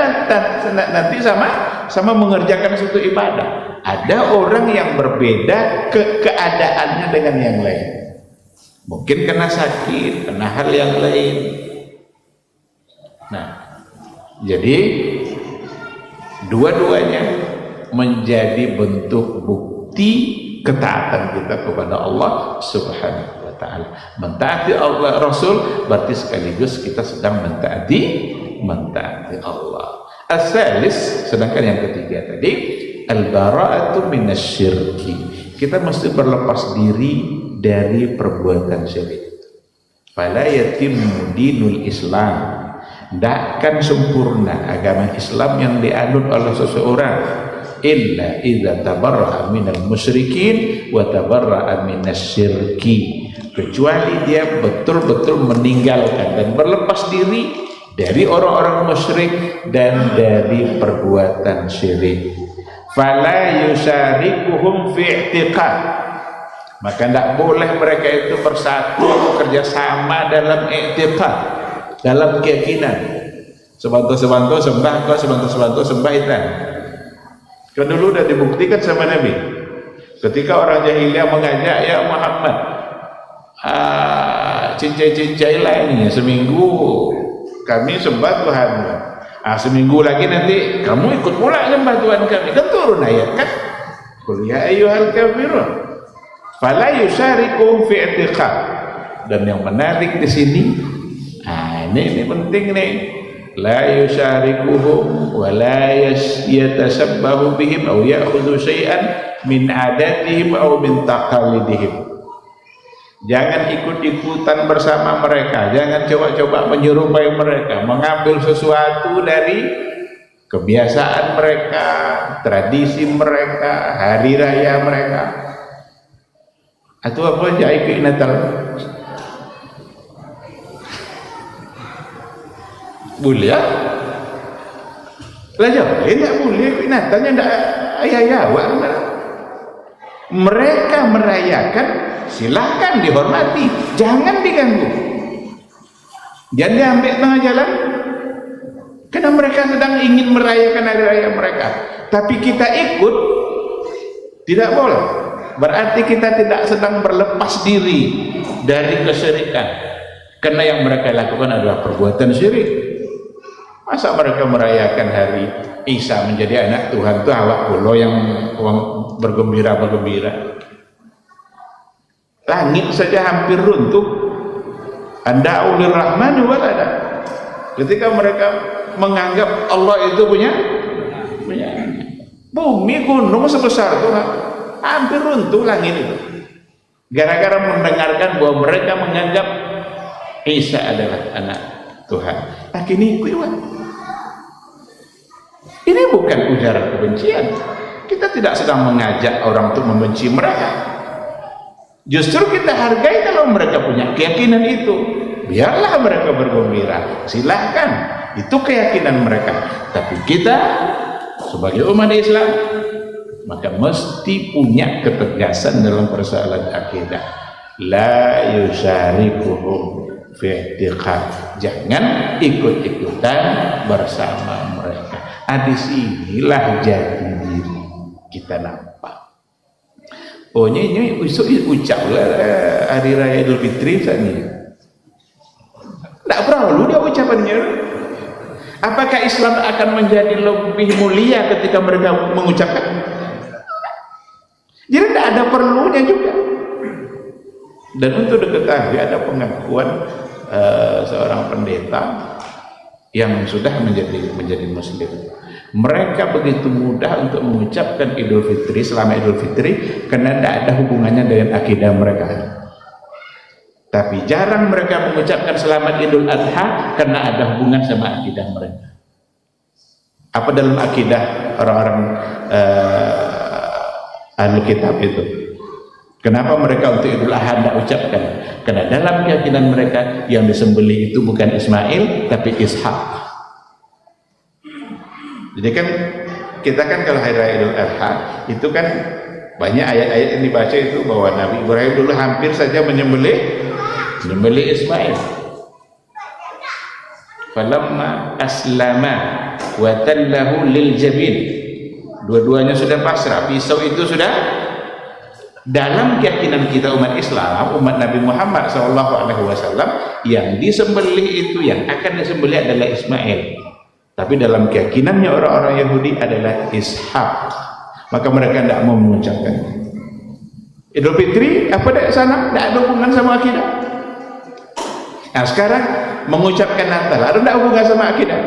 nanti sama mengerjakan suatu ibadah. Ada orang yang berbeda keadaannya dengan yang lain. Mungkin kena sakit, kena hal yang lain. Nah, jadi dua-duanya menjadi bentuk bukti ketaatan kita kepada Allah Subhanahu wa ta'ala. Mentaati Allah Rasul berarti sekaligus kita sedang mentaati Allah. As-salis, sedangkan yang ketiga tadi al-bara'atu minasyirki. Kita mesti berlepas diri dari perbuatan syirik. Fala yatimmu dinul Islam. Takkan sempurna agama Islam yang dianut oleh seseorang illa idza tabarra'a minal musyrikin wa tabarra'a minasyirki, kecuali dia betul-betul meninggalkan dan berlepas diri dari orang-orang musyrik dan dari perbuatan syirik. Fala yusarikuhum fi i'tiqad, maka tidak boleh mereka itu bersatu bekerja sama dalam i'tiqad, dalam keyakinan. Sebantu-sebantu sembah kau, sebantu-sebantu sembah itu. Kan dulu sudah dibuktikan sama Nabi. Ketika orang jahiliyah mengajak, ya Muhammad, cincai-cincailah ini, seminggu kami sembah Tuhanmu. Seminggu lagi nanti kamu ikut pula sembah Tuhan kami. Kan turun ayat kan? Qul ya ayyuhal kafirun fala yusarikum fi i'tiqad. Dan yang menarik di sini, ini penting nih. La yusharikuhum wa la yatasabbahu bihim aw ya'khudhu syai'an min adatihim aw min taqalidihim. Jangan ikut-ikutan bersama mereka, jangan coba-coba menyerupai mereka, mengambil sesuatu dari kebiasaan mereka, tradisi mereka, hari raya mereka. Atau apa aja ikut Natal. Boleh ya? Lah jawab, tidak boleh. Natalnya tidak ayah-ayah. Mereka merayakan, silahkan dihormati, jangan diganggu, jangan diambil tengah jalan. Karena mereka sedang ingin merayakan hari raya mereka, tapi kita ikut, tidak boleh. Berarti kita tidak sedang berlepas diri dari kesyirikan, karena yang mereka lakukan adalah perbuatan syirik. Masa mereka merayakan hari Isa menjadi anak Tuhan itu awak pula yang bergembira-bergembira. Langit saja hampir runtuh. Anda ulir rahmani walada. Ketika mereka menganggap Allah itu punya bumi, gunung sebesar itu hampir runtuh langit itu. Gara-gara mendengarkan bahwa mereka menganggap Isa adalah anak Tuhan. Ini ini bukan ujaran kebencian. Kita tidak sedang mengajak orang untuk membenci mereka. Justru kita hargai kalau mereka punya keyakinan itu. Biarlah mereka bergembira. Silahkan, itu keyakinan mereka. Tapi kita sebagai umat Islam maka mesti punya ketegasan dalam persoalan akidah. La yusharikuhum fi i'tiqad. Jangan ikut-ikutan bersama mereka. Di sinilah jati diri kita nampak. Oh ini ucaplah hari raya Idul Fitri saat ini. Tak perlu dia ucapannya. Apakah Islam akan menjadi lebih mulia ketika mereka mengucapkan? Jadi tidak ada perlunya juga. Dan untuk diketahui ada pengakuan seorang pendeta yang sudah menjadi muslim. Mereka begitu mudah untuk mengucapkan Idul Fitri selama Idul Fitri karena tidak ada hubungannya dengan akidah mereka. Tapi jarang mereka mengucapkan selamat Idul Adha karena ada hubungan sama akidah mereka. Apa dalam akidah orang-orang ahli kitab itu? Kenapa mereka untuk Idul Adha tidak ucapkan? Karena dalam keyakinan mereka yang disembelih itu bukan Ismail tapi Ishak. Jadi kan kita kan kalau hari raya Idul Adha itu kan banyak ayat-ayat yang dibaca itu bahwa Nabi Ibrahim dulu hampir saja menyembelih Ismail. Falamma aslama wa tallahu lil jabin. Dua-duanya sudah pasrah, pisau itu sudah. Dalam keyakinan kita umat Islam, umat Nabi Muhammad SAW, yang disembelih itu, yang akan disembelih adalah Ismail. Tapi dalam keyakinannya orang-orang Yahudi adalah Ishak. Maka mereka tidak mau mengucapkan. Idul Fitri apa dak sana? Tidak ada hubungan sama akidah. Nah sekarang mengucapkan Natal ada tidak hubungan sama akidah?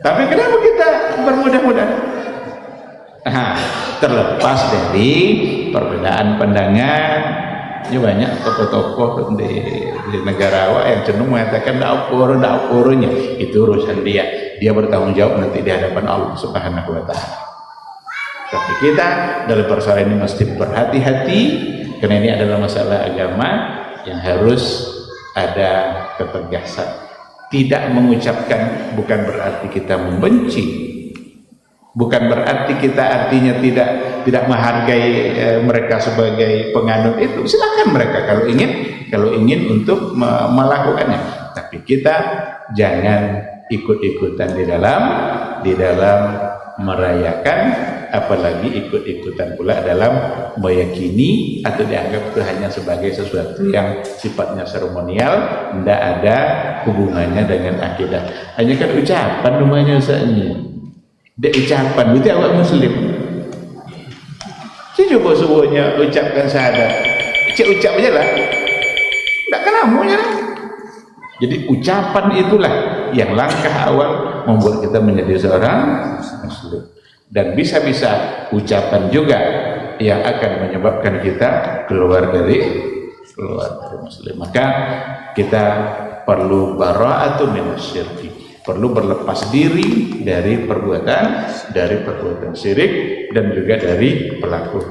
Tapi kenapa kita bermudah-mudah? Terlepas dari perbedaan pandangan, ya banyak tokoh-tokoh di negara awak yang cenderung mengatakan tidak ukurnya itu urusan dia bertanggung jawab nanti di hadapan Allah Subhanahu wa Ta'ala. Tapi kita dalam persoalan ini mesti berhati-hati karena ini adalah masalah agama yang harus ada ketegasan. Tidak mengucapkan bukan berarti kita membenci, bukan berarti kita artinya tidak menghargai mereka sebagai penganut itu. Silakan mereka kalau ingin untuk melakukannya. Tapi kita jangan ikut-ikutan di dalam merayakan, apalagi ikut-ikutan pula dalam meyakini atau dianggap itu hanya sebagai sesuatu yang sifatnya seremonial, tidak ada hubungannya dengan akidah. Hanya kan ucapan namanya Ustaznya. Dia ucapan, berarti awak muslim. Saya coba semuanya ucapkan syahadat. Cik ucap aja lah. Tak kena amunya lah. Jadi ucapan itulah yang langkah awal membuat kita menjadi seorang muslim. Dan bisa-bisa ucapan juga yang akan menyebabkan kita keluar dari muslim. Maka kita perlu bara'atun minasyirki. Perlu berlepas diri dari perbuatan syirik dan juga dari pelaku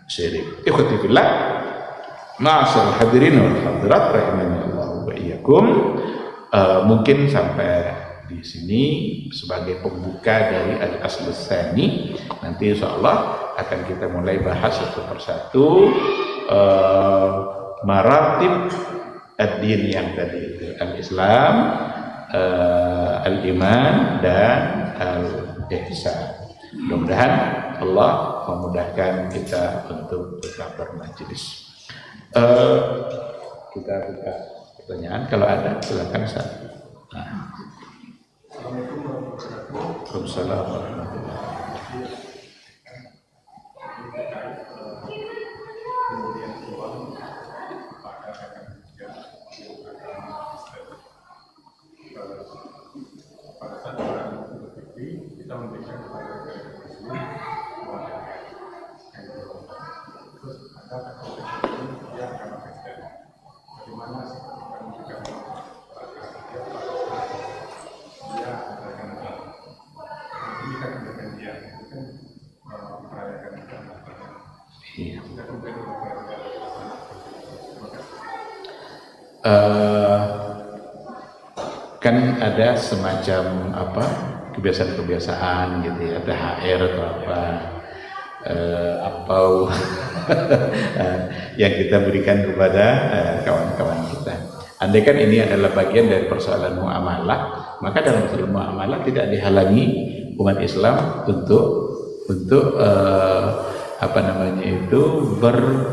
syirik. Ikhwati fillah, ma'asyiral hadirin wal hadirat rahimanallahu wa iyyakum. Mungkin sampai di sini sebagai pembuka dari al-aslus tsani. Nanti insyaallah akan kita mulai bahas satu persatu maratib ad-din yang tadi itu, al-Islam, al-iman dan al-ihsan. Mudah-mudahan Allah memudahkan kita untuk tetap bermajelis. Kita buka pertanyaan kalau ada, silakan Ustaz. Waalaikumsalam warahmatullahi wabarakatuh.
Kita memberikan kepada muslim terus ada dia akan Kristen. Bagaimana memberikan dia akan ini kan memberikan dia kan merayakan kita kembali
kan ada semacam kebiasaan-kebiasaan gitu ya, THR atau apa yang kita berikan kepada kawan-kawan kita. Andai kan ini adalah bagian dari persoalan muamalah, maka dalam persoalan muamalah tidak dihalangi umat Islam untuk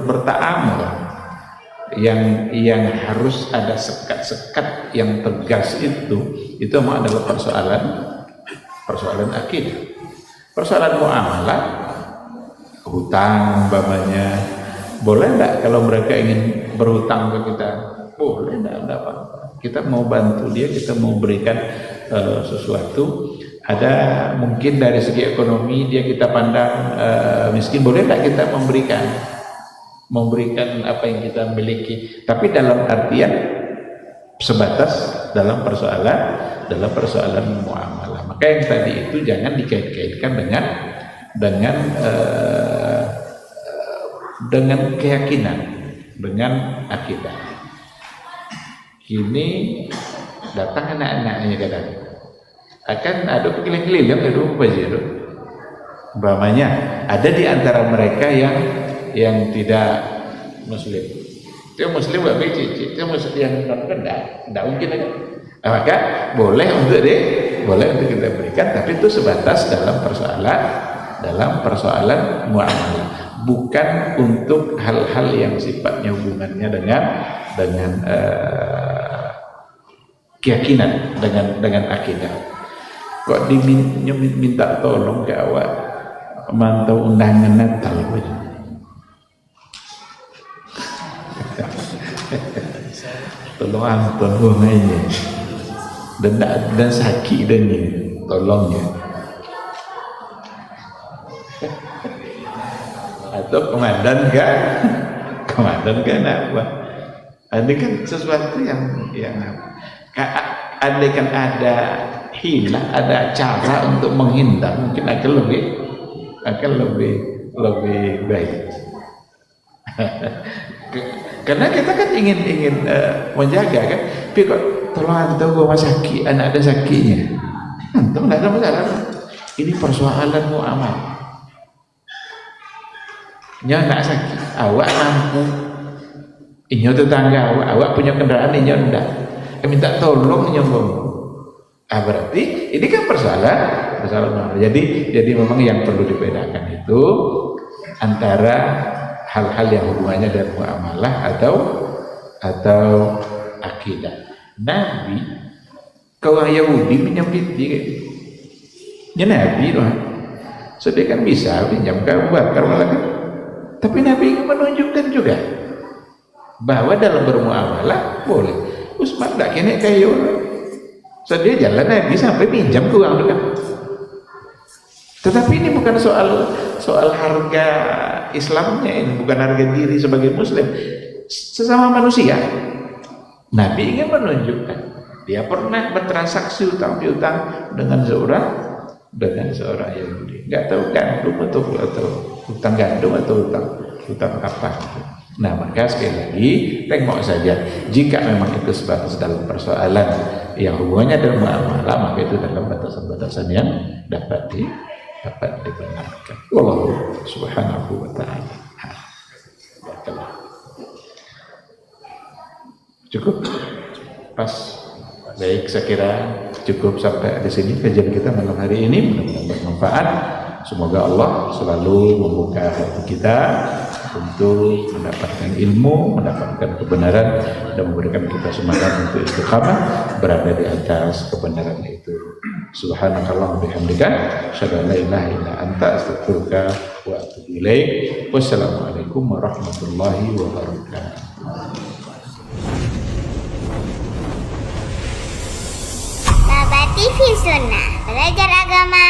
berta'amul. Yang harus ada sekat-sekat yang tegas itu memang adalah persoalan akidah. Persoalan muamalah, hutang umpamanya, boleh enggak kalau mereka ingin berhutang ke kita? Boleh, enggak apa-apa. Kita mau bantu dia, kita mau berikan sesuatu. Ada mungkin dari segi ekonomi dia kita pandang miskin, boleh enggak kita memberikan? memberikan apa yang kita miliki, tapi dalam artian sebatas dalam persoalan muamalah. Maka yang tadi itu jangan dikait-kaitkan dengan keyakinan, dengan akidah. Kini datang anak-anaknya kadang akan ada keliling-keliling ada apa sih itu? Umpamanya ada di antara mereka yang tidak muslim. Dia muslim gak becik, dia muslim yang non kan enggak mungkin aja. Maka boleh untuk kita berikan, tapi itu sebatas dalam persoalan muamalah, bukan untuk hal-hal yang sifatnya hubungannya dengan keyakinan, dengan akidah. Kok diminta tolong ke awak mantau undangan Natal tolong ampun bunganya dan sakit dan ini tolongnya atau komandan kan apa, ini kan sesuatu yang andai kan ada hilah, ada cara untuk menghindar, mungkin akan lebih baik. Karena kita kan ingin menjaga kan, tapi kok tolong antum gua sakit, anak ada sakitnya, antum nggak ada masalah. Ini persoalan muamalah. Nyo nak sakit, awak mampu, inyo tetangga awak punya kendaraan, inyo ndak, minta tolong inyo ngomong. Berarti ini kan persoalan muamalah. Jadi memang yang perlu dibedakan itu antara hal-hal yang hubungannya dengan muamalah atau akidah. Nabi kaum Yahudi menyambut dia. Ya Nabi doang. So dia kan bisa pinjam ke Abu Bakar malah kan. Tapi Nabi ingin menunjukkan juga bahwa dalam bermuamalah boleh. Utsman tak kena kayu. So dia jalan Nabi sampai pinjam ke uang juga. Tetapi ini bukan soal harga Islamnya, ini bukan harga diri sebagai muslim, sesama manusia. Nabi ingin menunjukkan dia pernah bertransaksi utang piutang dengan seorang Yahudi. Enggak tahu gandum atau utang gandum atau utang apa. Nah, maka sekali lagi tengok saja, jika memang itu sebatas dalam persoalan yang hubungannya dengan muamalah, maka itu dalam batasan-batasan yang dapat dibenarkan. Wallahu subhanahu wa ta'ala. Cukup? Pas? Baik, saya kira cukup sampai di sini kajian kita malam hari ini. Mudah-mudahan bermanfaat. Semoga Allah selalu membuka hati kita untuk mendapatkan ilmu, mendapatkan kebenaran, dan memberikan kita semangat untuk istiqamah berada di atas kebenaran itu. Subhanakallahumma bihamdika, asyhadu an la ilaha illa anta, astaghfiruka wa atubu ilaik. Wassalamualaikum warahmatullahi wabarakatuh.
Baba TV Sunnah, belajar agama